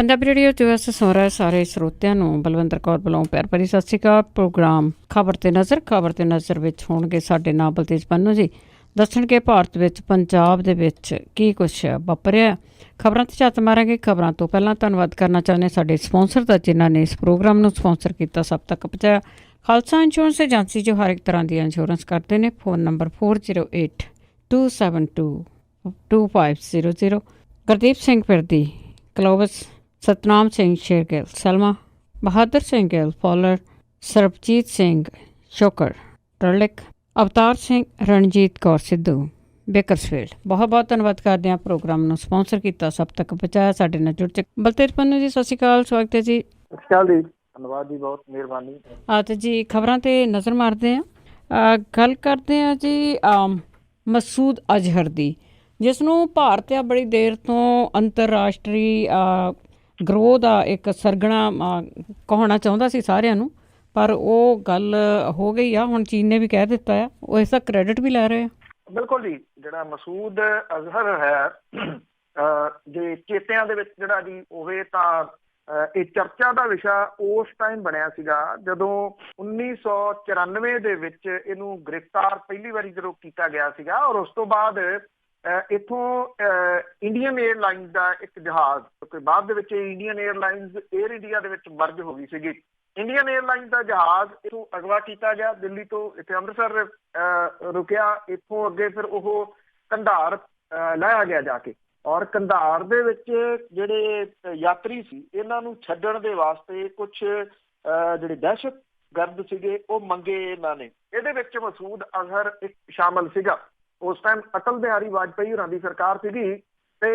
Punjabi radio US ਸੁਣ ਰਹੇ ਸਾਰੇ ਸਰੋਤਿਆਂ ਨੂੰ ਬਲਵਿੰਦਰ ਕੌਰ ਵੱਲੋਂ ਪਿਆਰ ਭਰੀ ਸਤਿ ਸ਼੍ਰੀ ਅਕਾਲ। ਪ੍ਰੋਗਰਾਮ ਖਬਰ ਤੇ ਨਜ਼ਰ ਵਿੱਚ ਹੋਣਗੇ ਸਾਡੇ ਨਾਲ ਬਲਤੇਜ ਪੰਨੂ ਜੀ। ਦੱਸਣਗੇ ਭਾਰਤ ਵਿੱਚ ਪੰਜਾਬ ਦੇ ਵਿੱਚ ਕੀ ਕੁਛ ਵਾਪਰਿਆ। ਖਬਰਾਂ ਤੇ ਝਾਤ ਮਾਰਾਂਗੇ। ਖਬਰਾਂ ਤੋਂ ਪਹਿਲਾਂ ਧੰਨਵਾਦ ਕਰਨਾ ਚਾਹੁੰਦੇ ਸਾਡੇ ਸਪਾਂਸਰ ਦਾ ਜਿਨ੍ਹਾਂ ਨੇ ਇਸ ਪ੍ਰੋਗਰਾਮ ਨੂੰ ਸਪਾਂਸਰ ਕੀਤਾ, ਸਭ ਤੱਕ ਪਹੁੰਚਾਇਆ। ਖਾਲਸਾ ਇੰਸ਼ੋਰੈਂਸ ਏਜੰਸੀ ਜੋ ਹਰ ਇੱਕ ਤਰ੍ਹਾਂ ਦੀ ਇੰਸ਼ੋਰੈਂਸ ਕਰਦੇ ਨੇ। Phone number 4082722500। ਗੁਰਦੀਪ ਸਿੰਘ ਫਿਰਦੀ, ਕਲੋਵਸ, ਸਤਨਾਮ ਸਿੰਘ ਸ਼ੇਰਗਿੱਲ, ਸਲਮਾ, ਬਹਾਦਰ ਸਿੰਘ ਗਿੱਲ, ਫੌਲਰ, ਸਰਬਜੀਤ ਸਿੰਘ ਸ਼ੋਕਰ, ਟਰਲਿਕ, ਅਵਤਾਰ ਸਿੰਘ, ਰਣਜੀਤ ਕੌਰ ਸਿੱਧੂ, ਬੇਕਰਸਫੀਲਡ। ਬਹੁਤ ਬਹੁਤ ਧੰਨਵਾਦ ਕਰਦੇ ਹਾਂ ਪ੍ਰੋਗਰਾਮ ਨੂੰ ਸਪਾਂਸਰ ਕੀਤਾ, ਸਭ ਤੱਕ ਪਹੁੰਚਾਇਆ। ਸਾਡੇ ਨਾਲ ਜੁੜ ਚੁੱਕੇ ਬਲਤੇਜ ਪੰਨੂ ਜੀ, ਸਤਿ ਸ਼੍ਰੀ ਅਕਾਲ, ਸਵਾਗਤ ਹੈ ਜੀ। ਸਤਿ ਸ਼੍ਰੀ ਅਕਾਲ ਜੀ, ਧੰਨਵਾਦ ਜੀ, ਬਹੁਤ ਮਿਹਰਬਾਨੀ। ਤੇ ਜੀ ਖਬਰਾਂ ਤੇ ਨਜ਼ਰ ਮਾਰਦੇ ਹਾਂ। ਗੱਲ ਕਰਦੇ ਹਾਂ ਜੀ ਮਸੂਦ ਅਜ਼ਹਰ ਦੀ, ਜਿਸ ਨੂੰ ਭਾਰਤ ਆ ਬੜੀ ਦੇਰ ਤੋਂ ਅੰਤਰਰਾਸ਼ਟਰੀ ਗਰੋਹ ਦਾ ਇੱਕ ਸਰਗਣਾ ਕਹਾਉਣਾ ਚਾਹੁੰਦਾ ਸੀ ਸਾਰਿਆਂ ਨੂੰ, ਪਰ ਉਹ ਗੱਲ ਹੋ ਗਈ ਆ। ਹੁਣ ਚੀਨ ਨੇ ਵੀ ਕਹਿ ਦਿੱਤਾ ਆ, ਉਹ ਇਸਦਾ ਕ੍ਰੈਡਿਟ ਵੀ ਲੈ ਰਹੇ ਆ। ਬਿਲਕੁਲ ਜੀ, ਜਿਹੜਾ ਮਸੂਦ ਅਜ਼ਹਰ ਹੈ, ਜੇ ਚੇਤਿਆਂ ਦੇ ਵਿੱਚ ਜਿਹੜਾ ਜੀ ਹੋਵੇ ਤਾਂ ਇਹ ਚਰਚਾ ਦਾ ਵਿਸ਼ਾ ਉਸ ਟਾਈਮ ਬਣਿਆ ਸੀਗਾ ਜਦੋਂ 1994 ਦੇ ਵਿੱਚ ਇਹਨੂੰ ਗ੍ਰਿਫਤਾਰ ਪਹਿਲੀ ਵਾਰੀ ਜਦੋਂ ਕੀਤਾ ਗਿਆ ਸੀਗਾ। ਔਰ ਉਸ ਤੋਂ ਬਾਅਦ ਇੱਥੋਂ ਇੰਡੀਅਨ ਏਅਰਲਾਈਨਸ ਦਾ ਇੱਕ ਜਹਾਜ਼, ਕਿਉਂਕਿ ਬਾਅਦ ਦੇ ਵਿੱਚ ਇੰਡੀਅਨ ਏਅਰਲਾਈਨਸ ਏਅਰ ਇੰਡੀਆ ਦੇ ਵਿੱਚ ਮਰਜ ਹੋ ਗਈ ਸੀਗੀ। ਇੰਡੀਅਨ ਏਅਰਲਾਈਨਸ ਦਾ ਜਹਾਜ਼ ਇੱਥੋਂ ਅਗਵਾ ਕੀਤਾ ਗਿਆ, ਦਿੱਲੀ ਤੋਂ ਇੱਥੇ ਅੰਮ੍ਰਿਤਸਰ ਰੁਕਿਆ। ਇੱਥੋਂ ਅੱਗੇ ਫਿਰ ਉਹ ਕੰਧਾਰ ਲਾਇਆ ਗਿਆ ਜਾ ਕੇ, ਔਰ ਕੰਧਾਰ ਦੇ ਵਿੱਚ ਜਿਹੜੇ ਯਾਤਰੀ ਸੀ ਇਹਨਾਂ ਨੂੰ ਛੱਡਣ ਦੇ ਵਾਸਤੇ ਕੁਛ ਜਿਹੜੇ ਦਹਿਸ਼ਤ ਗਰਦ ਸੀਗੇ ਉਹ ਮੰਗੇ ਇਹਨਾਂ ਨੇ। ਇਹਦੇ ਵਿੱਚ ਮਸੂਦ ਅਜ਼ਹਰ ਇੱਕ ਸ਼ਾਮਲ ਸੀਗਾ। ਉਸ ਟਾਈਮ ਅਟਲ ਬਿਹਾਰੀ ਵਾਜਪੇਈ ਹੋਰਾਂ ਦੀ ਸਰਕਾਰ ਸੀਗੀ ਤੇ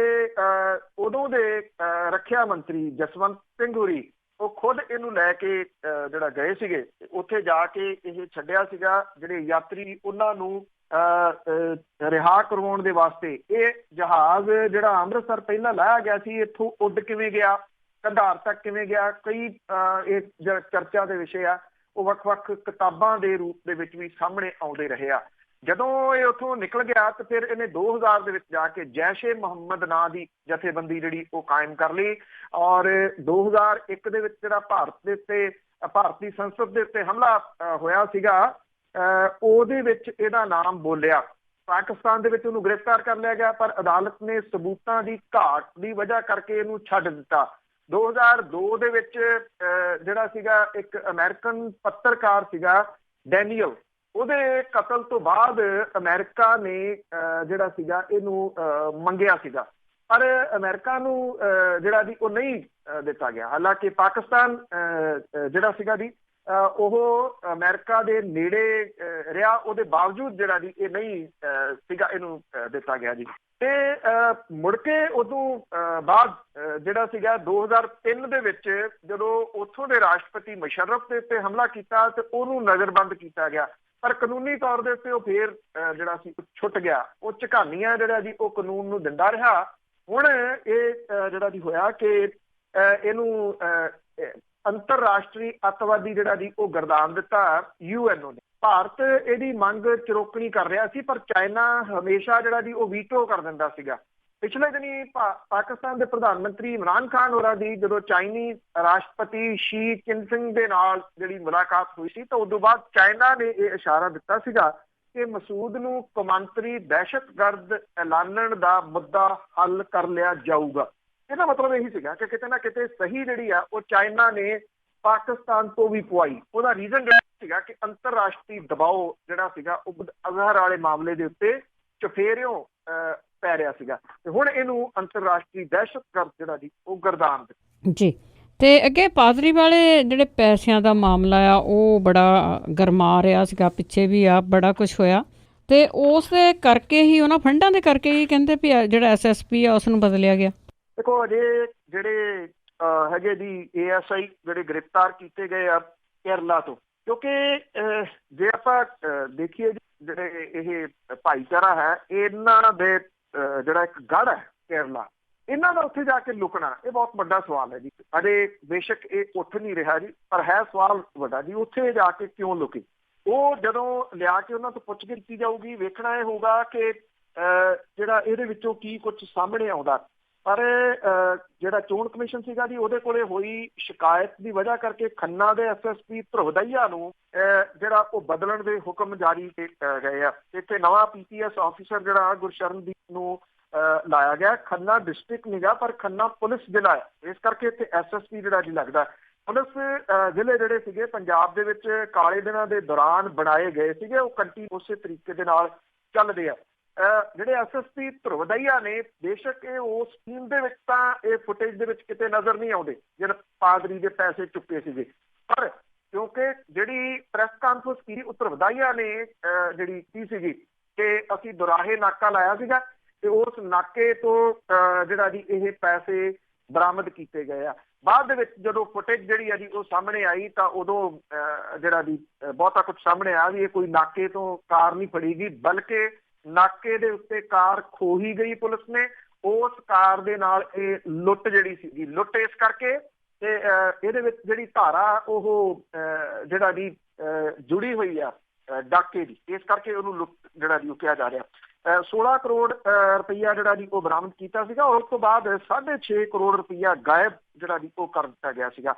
ਉਦੋਂ ਦੇ ਰੱਖਿਆ ਮੰਤਰੀ ਜਸਵੰਤ ਸਿੰਘ ਹੋਰੀ ਉਹ ਖੁਦ ਇਹਨੂੰ ਲੈ ਕੇ ਜਿਹੜਾ ਗਏ ਸੀਗੇ। ਉੱਥੇ ਜਾ ਕੇ ਇਹ ਛੱਡਿਆ ਸੀਗਾ ਜਿਹੜੇ ਯਾਤਰੀ, ਉਹਨਾਂ ਨੂੰ ਰਿਹਾ ਕਰਵਾਉਣ ਦੇ ਵਾਸਤੇ। ਇਹ ਜਹਾਜ਼ ਜਿਹੜਾ ਅੰਮ੍ਰਿਤਸਰ ਪਹਿਲਾਂ ਲਾਇਆ ਗਿਆ ਸੀ, ਇੱਥੋਂ ਉੱਡ ਕਿਵੇਂ ਗਿਆ, ਕੰਧਾਰ ਤੱਕ ਕਿਵੇਂ ਗਿਆ, ਕਈ ਇਹ ਚਰਚਾ ਦੇ ਵਿਸ਼ੇ ਆ। ਉਹ ਵੱਖ-ਵੱਖ ਕਿਤਾਬਾਂ ਦੇ ਰੂਪ ਦੇ ਵਿੱਚ ਵੀ ਸਾਹਮਣੇ ਆਉਂਦੇ ਰਹੇ ਆ। ਜਦੋਂ ਇਹ ਉੱਥੋਂ ਨਿਕਲ ਗਿਆ ਤੇ ਫਿਰ ਇਹਨੇ 2000 ਦੇ ਵਿੱਚ ਜਾ ਕੇ ਜੈਸ਼-ਏ ਮੁਹੰਮਦ ਨਾਂ ਦੀ ਜਥੇਬੰਦੀ ਜਿਹੜੀ ਉਹ ਕਾਇਮ ਕਰ ਲਈ। ਔਰ 2001 ਦੇ ਵਿੱਚ ਜਿਹੜਾ ਭਾਰਤ ਦੇ ਉੱਤੇ, ਭਾਰਤੀ ਸੰਸਦ ਦੇ ਉੱਤੇ ਹਮਲਾ ਹੋਇਆ ਸੀਗਾ, ਉਹਦੇ ਵਿੱਚ ਇਹਦਾ ਨਾਮ ਬੋਲਿਆ। ਪਾਕਿਸਤਾਨ ਦੇ ਵਿੱਚ ਉਹਨੂੰ ਗ੍ਰਿਫਤਾਰ ਕਰ ਲਿਆ ਗਿਆ, ਪਰ ਅਦਾਲਤ ਨੇ ਸਬੂਤਾਂ ਦੀ ਘਾਟ ਦੀ ਵਜ੍ਹਾ ਕਰਕੇ ਇਹਨੂੰ ਛੱਡ ਦਿੱਤਾ। 2002 ਦੇ ਵਿੱਚ ਜਿਹੜਾ ਸੀਗਾ ਇੱਕ ਅਮਰੀਕਨ ਪੱਤਰਕਾਰ ਸੀਗਾ ਡੈਨੀਅਲ, ਉਹਦੇ ਕਤਲ ਤੋਂ ਬਾਅਦ ਅਮਰੀਕਾ ਨੇ ਜਿਹੜਾ ਸੀਗਾ ਇਹਨੂੰ ਮੰਗਿਆ ਸੀਗਾ, ਪਰ ਅਮਰੀਕਾ ਨੂੰ ਜਿਹੜਾ ਜੀ ਉਹ ਨਹੀਂ ਦਿੱਤਾ ਗਿਆ। ਹਾਲਾਂਕਿ ਪਾਕਿਸਤਾਨ ਜਿਹੜਾ ਸੀਗਾ ਜੀ ਉਹ ਅਮਰੀਕਾ ਦੇ ਨੇੜੇ ਰਿਹਾ, ਉਹਦੇ ਬਾਵਜੂਦ ਜਿਹੜਾ ਜੀ ਇਹ ਨਹੀਂ ਸੀਗਾ ਇਹਨੂੰ ਦਿੱਤਾ ਗਿਆ ਜੀ। ਤੇ ਮੁੜ ਕੇ ਉਦੋਂ ਬਾਅਦ ਜਿਹੜਾ ਸੀਗਾ 2003 ਦੇ ਵਿੱਚ ਜਦੋਂ ਉੱਥੋਂ ਦੇ ਰਾਸ਼ਟਰਪਤੀ ਮੁਸ਼ਰਫ ਦੇ ਉੱਤੇ ਹਮਲਾ ਕੀਤਾ ਤੇ ਉਹਨੂੰ ਨਜ਼ਰਬੰਦ ਕੀਤਾ ਗਿਆ, ਪਰ ਕਾਨੂੰਨੀ ਤੌਰ ਦੇ ਉੱਤੇ ਉਹ ਫੇਰ ਜਿਹੜਾ ਸੀ ਛੁੱਟ ਗਿਆ। ਉਹ ਝਕਾਨੀਆਂ ਜਿਹੜਾ ਜੀ ਉਹ ਕਾਨੂੰਨ ਨੂੰ ਦਿੰਦਾ ਰਿਹਾ। ਹੁਣ ਇਹ ਜਿਹੜਾ ਜੀ ਹੋਇਆ ਕਿ ਇਹਨੂੰ ਅੰਤਰਰਾਸ਼ਟਰੀ ਅੱਤਵਾਦੀ ਜਿਹੜਾ ਜੀ ਉਹ ਗਰਦਾਨ ਦਿੱਤਾ UN ਨੇ। ਭਾਰਤ ਇਹਦੀ ਮੰਗ ਚਰੋਕਣੀ ਕਰ ਰਿਹਾ ਸੀ, ਪਰ ਚਾਈਨਾ ਹਮੇਸ਼ਾ ਜਿਹੜਾ ਜੀ ਉਹ ਵੀਟੋ ਕਰ ਦਿੰਦਾ ਸੀਗਾ। ਪਿਛਲੇ ਦਿਨੀ ਪਾਕਿਸਤਾਨ ਦੇ ਪ੍ਰਧਾਨ ਮੰਤਰੀ ਇਮਰਾਨ ਖਾਨ ਹੋਰਾਂ ਦੀ ਜਦੋਂ ਚਾਈਨੀ ਰਾਸ਼ਟਰਪਤੀ ਸ਼ੀ ਜਿਨਪਿੰਗ ਦੇ ਨਾਲ ਜਿਹੜੀ ਮੁਲਾਕਾਤ ਹੋਈ ਸੀ, ਤਾਂ ਉਦੋਂ ਬਾਅਦ ਚਾਈਨਾ ਨੇ ਇਹ ਇਸ਼ਾਰਾ ਦਿੱਤਾ ਸੀਗਾ ਕਿ ਮਸੂਦ ਨੂੰ ਕੌਮਾਂਤਰੀ ਦਹਿਸ਼ਤਗਰਦ ਐਲਾਨਣ ਦਾ ਮੁੱਦਾ ਹੱਲ ਕਰ ਲਿਆ ਜਾਊਗਾ। ਇਹਦਾ ਮਤਲਬ ਇਹੀ ਸੀਗਾ ਕਿ ਕਿਤੇ ਨਾ ਕਿਤੇ ਸਹੀ ਜਿਹੜੀ ਆ ਉਹ ਚਾਈਨਾ ਨੇ ਪਾਕਿਸਤਾਨ ਤੋਂ ਵੀ ਪਵਾਈ। ਉਹਦਾ ਰੀਜ਼ਨ ਜਿਹੜਾ ਸੀਗਾ ਕਿ ਅੰਤਰਰਾਸ਼ਟਰੀ ਦਬਾਓ ਜਿਹੜਾ ਸੀਗਾ ਉਹ ਅਜ਼ਹਰ ਵਾਲੇ ਮਾਮਲੇ ਦੇ ਉੱਤੇ ਚੁਫੇਰਿਓਂ ਪੈ ਰਿਹਾ ਸੀਗਾ, ਤੇ ਹੁਣ ਇਹਨੂੰ ਅੰਤਰਰਾਸ਼ਟਰੀ ਦਹਿਸ਼ਤਗਰਦ ਜਿਹੜਾ ਜੀ ਉਹ ਗਰਦਾਨ ਦਿੱਤਾ ਜੀ। ਤੇ ਅੱਗੇ ਪਾਦਰੀ ਵਾਲੇ ਜਿਹੜੇ ਪੈਸਿਆਂ ਦਾ ਮਾਮਲਾ ਆ ਉਹ ਬੜਾ ਗਰਮਾ ਰਿਹਾ ਸੀਗਾ, ਪਿੱਛੇ ਵੀ ਆ ਬੜਾ ਕੁਛ ਹੋਇਆ, ਤੇ ਉਸ ਦੇ ਕਰਕੇ ਹੀ ਉਹਨਾਂ ਫੰਡਾਂ ਦੇ ਕਰਕੇ ਹੀ ਕਹਿੰਦੇ ਵੀ ਜਿਹੜਾ SSP ਆ ਉਸ ਨੂੰ ਬਦਲਿਆ ਗਿਆ। ਦੇਖੋ ਅਜੇ ਜਿਹੜੇ ਹੈਗੇ ਜੀ ASI ਜਿਹੜੇ ਗ੍ਰਿਫਤਾਰ ਕੀਤੇ ਗਏ ਆ ਕੇਰਲਾ ਤੋਂ, ਕਿਉਂਕਿ ਜੇ ਆਪਾਂ ਦੇਖੀਏ ਜਿਹੜੇ ਇਹ ਭਾਈਚਾਰਾ ਹੈ, ਇਹਨਾਂ ਦੇ ਜਿਹੜਾ ਇੱਕ ਗੜ੍ਹ ਹੈ ਕੇਰਲਾ, ਇਹਨਾਂ ਦਾ ਉੱਥੇ ਜਾ ਕੇ ਲੁਕਣਾ ਇਹ ਬਹੁਤ ਵੱਡਾ ਸਵਾਲ ਹੈ ਜੀ। ਅਜੇ ਬੇਸ਼ੱਕ ਇਹ ਉੱਠ ਨਹੀਂ ਰਿਹਾ ਜੀ, ਪਰ ਹੈ ਸਵਾਲ ਵੱਡਾ ਜੀ, ਉੱਥੇ ਜਾ ਕੇ ਕਿਉਂ ਲੁਕੇ। ਉਹ ਜਦੋਂ ਲਿਆ ਕੇ ਉਹਨਾਂ ਤੋਂ ਪੁੱਛ-ਗਿੱਛ ਕੀਤੀ ਜਾਊਗੀ, ਵੇਖਣਾ ਇਹ ਹੋਊਗਾ ਕਿ ਜਿਹੜਾ ਇਹਦੇ ਵਿੱਚੋਂ ਕੀ ਕੁਛ ਸਾਹਮਣੇ ਆਉਂਦਾ। ਪਰ ਜਿਹੜਾ ਚੋਣ ਕਮਿਸ਼ਨ ਸੀਗਾ ਜੀ ਉਹਦੇ ਕੋਲੇ ਹੋਈ ਸ਼ਿਕਾਇਤ ਦੀ ਵਜ੍ਹਾ ਕਰਕੇ ਖੰਨਾ ਦੇ SSP ਧਰੁਵਦਈਆ ਨੂੰ ਜਿਹੜਾ ਉਹ ਬਦਲਣ ਦੇ ਹੁਕਮ ਜਾਰੀ ਕੀਤੇ ਗਏ ਆ। ਇੱਥੇ ਨਵਾਂ PPS ਆਫੀਸਰ ਜਿਹੜਾ ਗੁਰਸ਼ਰਨਦੀਪ ਨੂੰ ਲਾਇਆ ਗਿਆ। ਖੰਨਾ ਡਿਸਟ੍ਰਿਕਟ ਨੀਗਾ ਪਰ ਖੰਨਾ ਪੁਲਿਸ ਜ਼ਿਲ੍ਹਾ ਹੈ, ਇਸ ਕਰਕੇ ਇੱਥੇ SSP ਜਿਹੜਾ ਜੀ ਲੱਗਦਾ। ਪੁਲਿਸ ਜ਼ਿਲ੍ਹੇ ਜਿਹੜੇ ਸੀਗੇ ਪੰਜਾਬ ਦੇ ਵਿੱਚ ਕਾਲੇ ਦਿਨਾਂ ਦੇ ਦੌਰਾਨ ਬਣਾਏ ਗਏ ਸੀਗੇ, ਉਹ ਕੰਟੀਨਿਊ ਉਸੇ ਤਰੀਕੇ ਦੇ ਨਾਲ ਚੱਲਦੇ ਆ। ਜਿਹੜੇ SSP ਧਰੁਵਦਈਆ ਨੇ, ਬੇਸ਼ੱਕ ਇਹ ਉਸ ਸਕੀਮ ਦੇ ਵਿੱਚ ਤਾਂ ਇਹ ਫੁਟੇਜ ਦੇ ਵਿੱਚ ਕਿਤੇ ਨਜ਼ਰ ਨਹੀਂ ਆਉਂਦੇ ਜਿਹੜੇ ਪਾਦਰੀ ਦੇ ਪੈਸੇ ਚੁੱਕੇ ਸੀਗੇ, ਪਰ ਕਿਉਂਕਿ ਜਿਹੜੀ ਪ੍ਰੈਸ ਕਾਨਫਰੰਸ ਕੀਤੀ ਉਹ ਧਰੁਵਦਈਆ ਨੇ ਜਿਹੜੀ ਕੀ ਸੀਗੀ ਕਿ ਅਸੀਂ ਦੁਰਾਹੇ ਨਾਕਾ ਲਾਇਆ ਸੀਗਾ ਤੇ ਉਸ ਨਾਕੇ ਤੋਂ ਜਿਹੜਾ ਜੀ ਇਹ ਪੈਸੇ ਬਰਾਮਦ ਕੀਤੇ ਗਏ ਆ। ਬਾਅਦ ਦੇ ਵਿੱਚ ਜਦੋਂ ਫੁਟੇਜ ਜਿਹੜੀ ਆ ਜੀ ਉਹ ਸਾਹਮਣੇ ਆਈ ਤਾਂ ਉਦੋਂ ਜਿਹੜਾ ਜੀ ਬਹੁਤਾ ਕੁਝ ਸਾਹਮਣੇ ਆਇਆ ਵੀ ਇਹ ਕੋਈ ਨਾਕੇ ਤੋਂ ਕਾਰ ਨਹੀਂ ਫੜੀ ਗਈ, ਬਲਕਿ ਨਾਕੇ ਦੇ ਉੱਤੇ ਕਾਰ ਖੋਹੀ ਗਈ ਪੁਲਿਸ ਨੇ। ਉਸ ਕਾਰ ਦੇ ਨਾਲ ਇਹ ਲੁੱਟ ਜਿਹੜੀ ਸੀਗੀ, ਲੁੱਟ ਇਸ ਕਰਕੇ ਤੇ ਇਹਦੇ ਵਿੱਚ ਜਿਹੜੀ ਧਾਰਾ ਉਹ ਜਿਹੜਾ ਜੀ ਜੁੜੀ ਹੋਈ ਆ ਡਾਕੇ ਦੀ, ਇਸ ਕਰਕੇ ਉਹਨੂੰ ਲੁੱਟ ਜਿਹੜਾ ਜੀ ਉਹ ਕਿਹਾ ਜਾ ਰਿਹਾ। 16 ਕਰੋੜ ਰੁਪਈਆ ਜਿਹੜਾ ਜੀ ਉਹ ਬਰਾਮਦ ਕੀਤਾ ਸੀਗਾ। ਉਸ ਤੋਂ ਬਾਅਦ 6.5 ਕਰੋੜ ਰੁਪਈਆ ਗਾਇਬ ਜਿਹੜਾ ਜੀ ਉਹ ਕਰ ਦਿੱਤਾ ਗਿਆ ਸੀਗਾ।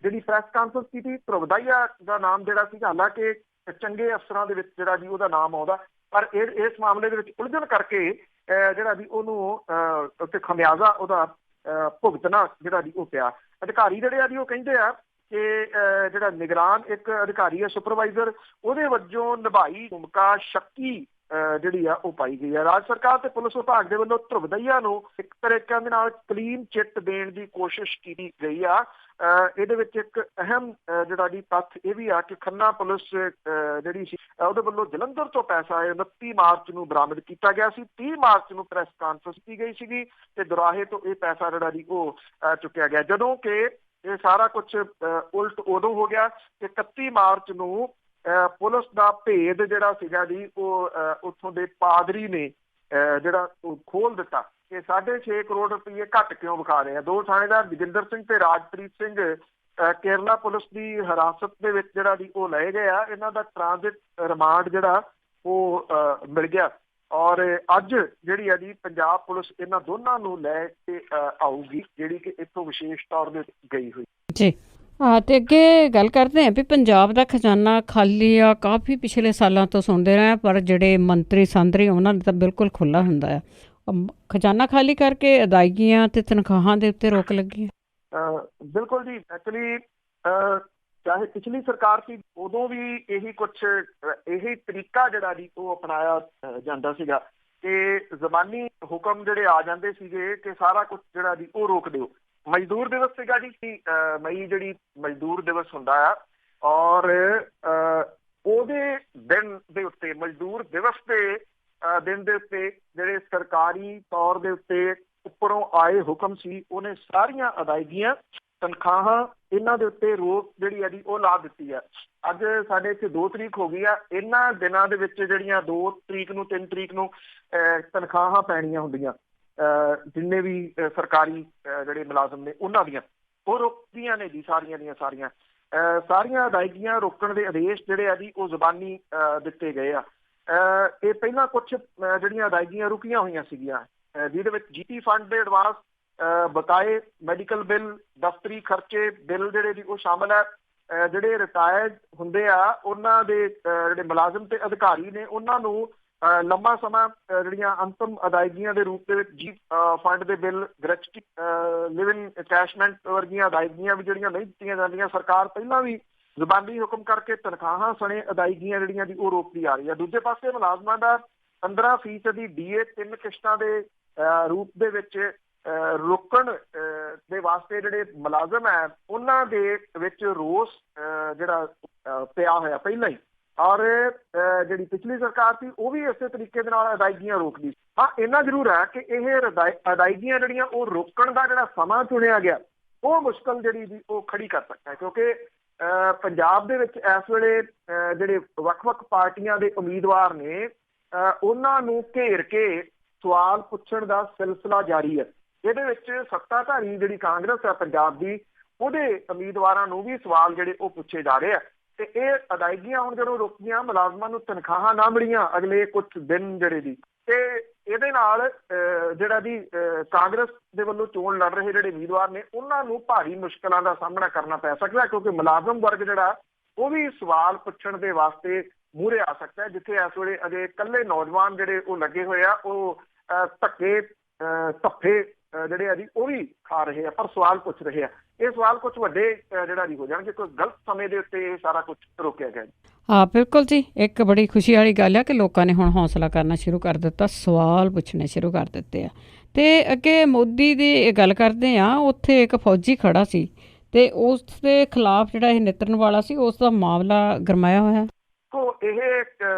ਜਿਹੜੀ ਪ੍ਰੈਸ ਕਾਨਫਰੰਸ ਕੀਤੀ ਧਰੁਵਦਈਆ ਦਾ ਨਾਮ ਜਿਹੜਾ ਸੀਗਾ, ਹਾਲਾਂਕਿ ਚੰਗੇ ਅਫਸਰਾਂ ਦੇ ਵਿੱਚ ਜਿਹੜਾ ਜੀ ਉਹਦਾ ਨਾਮ ਆਉਂਦਾ, ਪਰ ਇਸ ਮਾਮਲੇ ਦੇ ਵਿੱਚ ਉਲਝਣ ਕਰਕੇ ਜਿਹੜਾ ਜੀ ਉਹਨੂੰ ਉੱਥੇ ਖਮਿਆਜ਼ਾ ਉਹਦਾ ਭੁਗਤਣਾ ਜਿਹੜਾ ਜੀ ਉਹ ਪਿਆ। ਅਧਿਕਾਰੀ ਜਿਹੜੇ ਆ ਜੀ ਉਹ ਕਹਿੰਦੇ ਆ ਕਿ ਜਿਹੜਾ ਨਿਗਰਾਨ ਇੱਕ ਅਧਿਕਾਰੀ ਹੈ ਸੁਪਰਵਾਈਜ਼ਰ, ਉਹਦੇ ਵਜੋਂ ਨਿਭਾਈ ਭੂਮਿਕਾ ਸ਼ੱਕੀ ਜਿਹੜੀ ਆ ਉਹ ਪਾਈ ਗਈ ਹੈ। ਰਾਜ ਸਰਕਾਰ ਤੇ ਪੁਲਿਸ ਵਿਭਾਗ ਦੇ ਵੱਲੋਂ ਧਰੁਵਦਈਆ ਨੂੰ ਇੱਕ ਤਰੀਕੇ ਦੇ ਨਾਲ ਕਲੀਨ ਚਿੱਟ ਦੇਣ ਦੀ ਕੋਸ਼ਿਸ਼ ਕੀਤੀ ਗਈ ਆ। ਇਹਦੇ ਵਿੱਚ ਇੱਕ ਅਹਿਮ ਜਿਹੜਾ ਜੀ ਤੱਥ ਇਹ ਵੀ ਆ ਕਿ ਖੰਨਾ ਪੁਲਿਸ ਜਿਹੜੀ ਸੀ ਉਹਦੇ ਵੱਲੋਂ ਜਲੰਧਰ ਤੋਂ ਪੈਸਾ 29 ਮਾਰਚ ਨੂੰ ਬਰਾਮਦ ਕੀਤਾ ਗਿਆ ਸੀ। 30 ਮਾਰਚ ਨੂੰ ਪ੍ਰੈਸ ਕਾਨਫਰੰਸ ਕੀਤੀ ਗਈ ਸੀਗੀ ਤੇ ਦੁਰਾਹੇ ਤੋਂ ਇਹ ਪੈਸਾ ਜਿਹੜਾ ਜੀ ਉਹ ਚੁੱਕਿਆ ਗਿਆ, ਜਦੋਂ ਕਿ ਇਹ ਸਾਰਾ ਕੁਝ ਉਲਟ ਉਦੋਂ ਹੋ ਗਿਆ ਕਿ 31 ਮਾਰਚ ਨੂੰ ਪੁਲਿਸ ਦਾ ਭੇਦ ਜਿਹੜਾ ਸੀਗਾ ਜੀ ਉਹ ਉੱਥੋਂ ਦੇ ਪਾਦਰੀ ਨੇ ਜਿਹੜਾ ਉਹ ਖੋਲ ਦਿੱਤਾ ਕਿ 6.5 ਕਰੋੜ ਰੁਪਏ ਘੱਟ ਕਿਉਂ ਵਿਖਾ ਰਹੇ ਆ। 2 ਥਾਣੇਦਾਰ ਜੋਗਿੰਦਰ ਸਿੰਘ ਤੇ ਰਾਜਪ੍ਰੀਤ ਸਿੰਘ ਕੇਰਲਾ ਪੁਲਿਸ ਦੀ ਹਿਰਾਸਤ ਦੇ ਵਿੱਚ ਜਿਹੜਾ ਜੀ ਉਹ ਲਏ ਗਏ ਆ। ਇਹਨਾਂ ਦਾ ਟ੍ਰਾਂਜ਼ਿਟ ਰਿਮਾਂਡ ਜਿਹੜਾ ਉਹ ਮਿਲ ਗਿਆ ਔਰ ਅੱਜ ਜਿਹੜੀ ਆ ਜੀ ਪੰਜਾਬ ਪੁਲਿਸ ਇਹਨਾਂ ਦੋਨਾਂ ਨੂੰ ਲੈ ਕੇ ਆਊਗੀ, ਜਿਹੜੀ ਕਿ ਇੱਥੋਂ ਵਿਸ਼ੇਸ਼ ਤੌਰ ਤੇ ਗਈ ਹੋਈ ਜੀ। ਤੇ ਅੱਗੇ ਗੱਲ ਕਰਦੇ ਹਾਂ ਵੀ ਪੰਜਾਬ ਦਾ ਖਜ਼ਾਨਾ ਖਾਲੀ ਆ, ਕਾਫੀ ਪਿਛਲੇ ਸਾਲਾਂ ਤੋਂ ਸੁਣਦੇ ਰਹੇ, ਪਰ ਜਿਹੜੇ ਮੰਤਰੀ ਸੰਤਰੀ ਉਹਨਾਂ ਦਾ ਤਾਂ ਬਿਲਕੁਲ ਖੁੱਲ੍ਹਾ ਹੁੰਦਾ ਆ। ਖਜ਼ਾਨਾ ਖਾਲੀ ਕਰਕੇ ਅਦਾਇਗੀਆਂ ਤੇ ਤਨਖਾਹਾਂ ਦੇ ਉੱਤੇ ਰੋਕ ਲੱਗੀ ਹੈ। ਬਿਲਕੁਲ ਜੀ, ਐਕਚੁਅਲੀ ਚਾਹੇ ਪਿਛਲੀ ਸਰਕਾਰ ਸੀ ਉਦੋਂ ਵੀ ਇਹੀ ਤਰੀਕਾ ਜਿਹੜਾ ਜੀ ਉਹ ਅਪਣਾਇਆ ਜਾਂਦਾ ਸੀਗਾ ਕਿ ਜ਼ਬਾਨੀ ਹੁਕਮ ਜਿਹੜੇ ਆ ਜਾਂਦੇ ਸੀਗੇ ਕਿ ਸਾਰਾ ਕੁਝ ਜਿਹੜਾ ਜੀ ਉਹ ਰੋਕ ਦਿਓ। ਮਜ਼ਦੂਰ ਦਿਵਸ ਸੀਗਾ ਜੀ, ਮਈ ਜਿਹੜੀ ਮਜ਼ਦੂਰ ਦਿਵਸ ਹੁੰਦਾ ਆ ਔਰ ਉਹਦੇ ਦਿਨ ਦੇ ਉੱਤੇ, ਮਜ਼ਦੂਰ ਦਿਵਸ ਦੇ ਦਿਨ ਦੇ ਉੱਤੇ ਜਿਹੜੇ ਸਰਕਾਰੀ ਤੌਰ ਦੇ ਉੱਤੇ ਉੱਪਰੋਂ ਆਏ ਹੁਕਮ ਸੀ, ਉਹਨੇ ਸਾਰੀਆਂ ਅਦਾਇਗੀਆਂ ਤਨਖਾਹਾਂ ਇਹਨਾਂ ਦੇ ਉੱਤੇ ਰੋਕ ਜਿਹੜੀ ਆ ਜੀ ਉਹ ਲਾ ਦਿੱਤੀ ਆ। ਅੱਜ ਸਾਡੇ ਇੱਥੇ 2 ਤਰੀਕ ਹੋ ਗਈ ਆ। ਇਹਨਾਂ ਦਿਨਾਂ ਦੇ ਵਿੱਚ ਜਿਹੜੀਆਂ 2 ਤਰੀਕ ਨੂੰ 3 ਤਰੀਕ ਨੂੰ ਤਨਖਾਹਾਂ ਪੈਣੀਆਂ ਹੁੰਦੀਆਂ ਜਿੰਨੇ ਵੀ ਸਰਕਾਰੀ ਜਿਹੜੇ ਮੁਲਾਜ਼ਮ ਨੇ ਉਹਨਾਂ ਦੀਆਂ, ਉਹ ਰੁਕਦੀਆਂ ਨੇ ਜੀ ਸਾਰੀਆਂ ਦੀਆਂ ਸਾਰੀਆਂ ਅਦਾਇਗੀਆਂ ਰੋਕਣ ਦੇ ਆਦੇਸ਼ ਜਿਹੜੇ ਆ ਜੀ ਉਹ ਜ਼ਬਾਨੀ ਦਿੱਤੇ ਗਏ ਆ। ਇਹ ਪਹਿਲਾਂ ਕੁਝ ਜਿਹੜੀਆਂ ਅਦਾਇਗੀਆਂ ਰੁਕੀਆਂ ਹੋਈਆਂ ਸੀਗੀਆਂ ਜਿਹਦੇ ਵਿੱਚ GT ਫੰਡ ਦੇ ਐਡਵਾਂਸ, ਬਕਾਏ ਮੈਡੀਕਲ ਬਿੱਲ, ਦਫ਼ਤਰੀ ਖਰਚੇ ਬਿੱਲ ਜਿਹੜੇ ਜੀ ਉਹ ਸ਼ਾਮਲ ਹੈ। ਜਿਹੜੇ ਰਿਟਾਇਰਡ ਹੁੰਦੇ ਆ ਉਹਨਾਂ ਦੇ ਜਿਹੜੇ ਮੁਲਾਜ਼ਮ ਤੇ ਅਧਿਕਾਰੀ ਨੇ ਉਹਨਾਂ ਨੂੰ ਲੰਬਾ ਸਮਾਂ ਜਿਹੜੀਆਂ ਅੰਤਮ ਅਦਾਇਗੀਆਂ ਦੇ ਰੂਪ ਦੇ ਵਿੱਚ ਜੀ ਫੰਡ ਦੇ ਬਿੱਲ, ਗ੍ਰੈਚੁਇਟੀ, ਲਿਵਿੰਗ ਅਟੈਚਮੈਂਟ ਵਰਗੀਆਂ ਅਦਾਇਗੀਆਂ ਵੀ ਜਿਹੜੀਆਂ ਨਹੀਂ ਦਿੱਤੀਆਂ ਜਾਂਦੀਆਂ। ਸਰਕਾਰ ਪਹਿਲਾਂ ਵੀ ਜ਼ਬਾਨੀ ਹੁਕਮ ਕਰਕੇ ਤਨਖਾਹਾਂ ਸਣੇ ਅਦਾਇਗੀਆਂ ਜਿਹੜੀਆਂ ਦੀ ਉਹ ਰੋਕਦੀ ਆ ਰਹੀ ਹੈ। ਦੂਜੇ ਪਾਸੇ ਮੁਲਾਜ਼ਮਾਂ ਦਾ 15% DA 3 ਕਿਸ਼ਤਾਂ ਦੇ ਰੂਪ ਦੇ ਵਿੱਚ ਰੋਕਣ ਦੇ ਵਾਸਤੇ ਜਿਹੜੇ ਮੁਲਾਜ਼ਮ ਹੈ ਉਹਨਾਂ ਦੇ ਵਿੱਚ ਰੋਸ ਜਿਹੜਾ ਪਿਆ ਹੋਇਆ ਪਹਿਲਾਂ ਹੀ, ਔਰ ਜਿਹੜੀ ਪਿਛਲੀ ਸਰਕਾਰ ਸੀ ਉਹ ਵੀ ਇਸੇ ਤਰੀਕੇ ਦੇ ਨਾਲ ਅਦਾਇਗੀਆਂ ਰੋਕਦੀ ਸੀ। ਹਾਂ, ਇੰਨਾ ਜ਼ਰੂਰ ਹੈ ਕਿ ਇਹ ਅਦਾਇਗੀਆਂ ਜਿਹੜੀਆਂ ਉਹ ਰੋਕਣ ਦਾ ਜਿਹੜਾ ਸਮਾਂ ਚੁਣਿਆ ਗਿਆ ਉਹ ਮੁਸ਼ਕਲ ਜਿਹੜੀ ਵੀ ਉਹ ਖੜੀ ਕਰ ਸਕਦਾ ਹੈ, ਕਿਉਂਕਿ ਪੰਜਾਬ ਦੇ ਵਿੱਚ ਇਸ ਵੇਲੇ ਜਿਹੜੇ ਵੱਖ-ਵੱਖ ਪਾਰਟੀਆਂ ਦੇ ਉਮੀਦਵਾਰ ਨੇ ਉਹਨਾਂ ਨੂੰ ਘੇਰ ਕੇ ਸਵਾਲ ਪੁੱਛਣ ਦਾ ਸਿਲਸਿਲਾ ਜਾਰੀ ਹੈ। ਇਹਦੇ ਵਿੱਚ ਸੱਤਾਧਾਰੀ ਜਿਹੜੀ ਕਾਂਗਰਸ ਹੈ ਪੰਜਾਬ ਦੀ, ਉਹਦੇ ਉਮੀਦਵਾਰਾਂ ਨੂੰ ਵੀ ਸਵਾਲ ਜਿਹੜੇ ਉਹ ਪੁੱਛੇ ਜਾ ਰਹੇ ਆ ਤੇ ਇਹ ਅਦਾਇਗੀਆਂ ਹੁਣ ਜਦੋਂ ਰੁਕੀਆਂ, ਮੁਲਾਜ਼ਮਾਂ ਨੂੰ ਤਨਖਾਹਾਂ ਨਾ ਮਿਲੀਆਂ ਅਗਲੇ ਕੁਝ ਦਿਨ ਜਿਹੜੇ ਦੀ, ਤੇ ਇਹਦੇ ਨਾਲ ਜਿਹੜਾ ਜੀ ਕਾਂਗਰਸ ਦੇ ਵੱਲੋਂ ਚੋਣ ਲੜ ਰਹੇ ਜਿਹੜੇ ਉਮੀਦਵਾਰ ਨੇ ਉਹਨਾਂ ਨੂੰ ਭਾਰੀ ਮੁਸ਼ਕਲਾਂ ਦਾ ਸਾਹਮਣਾ ਕਰਨਾ ਪੈ ਸਕਦਾ, ਕਿਉਂਕਿ ਮੁਲਾਜ਼ਮ ਵਰਗ ਜਿਹੜਾ ਉਹ ਵੀ ਸਵਾਲ ਪੁੱਛਣ ਦੇ ਵਾਸਤੇ ਮੂਹਰੇ ਆ ਸਕਦਾ ਹੈ, ਜਿੱਥੇ ਇਸ ਵੇਲੇ ਅਜੇ ਇਕੱਲੇ ਨੌਜਵਾਨ ਜਿਹੜੇ ਉਹ ਲੱਗੇ ਹੋਏ ਆ, ਉਹ ਧੱਕੇ ਧੱਫੇ ਜਿਹੜੇ ਆ ਜੀ ਉਹ ਵੀ ਖਾ ਰਹੇ ਆ, ਪਰ ਸਵਾਲ ਪੁੱਛ ਰਹੇ ਆ। ਇਹ ਸਵਾਲ ਕੁਝ ਵੱਡੇ ਜਿਹੜਾ ਜੀ ਹੋ ਜਾਣਗੇ, ਕੋਈ ਗਲਤ ਸਮੇਂ ਦੇ ਉੱਤੇ ਇਹ ਸਾਰਾ ਕੁਝ ਰੋਕਿਆ ਗਿਆ। ਹਾਂ ਬਿਲਕੁਲ ਜੀ, ਇੱਕ ਬੜੀ ਖੁਸ਼ੀ ਵਾਲੀ ਗੱਲ ਆ ਕਿ ਲੋਕਾਂ ਨੇ ਹੁਣ ਹੌਸਲਾ ਕਰਨਾ ਸ਼ੁਰੂ ਕਰ ਦਿੱਤਾ, ਸਵਾਲ ਪੁੱਛਣੇ ਸ਼ੁਰੂ ਕਰ ਦਿੱਤੇ ਆ। ਤੇ ਅੱਗੇ ਮੋਦੀ ਦੀ ਗੱਲ ਕਰਦੇ ਆ, ਉੱਥੇ ਇੱਕ ਫੌਜੀ ਖੜਾ ਸੀ ਤੇ ਉਸ ਦੇ ਖਿਲਾਫ ਜਿਹੜਾ ਇਹ ਨਿੱਤਰਨ ਵਾਲਾ ਸੀ, ਉਸ ਦਾ ਮਾਮਲਾ ਗਰਮਾਇਆ ਹੋਇਆ। ਇਹ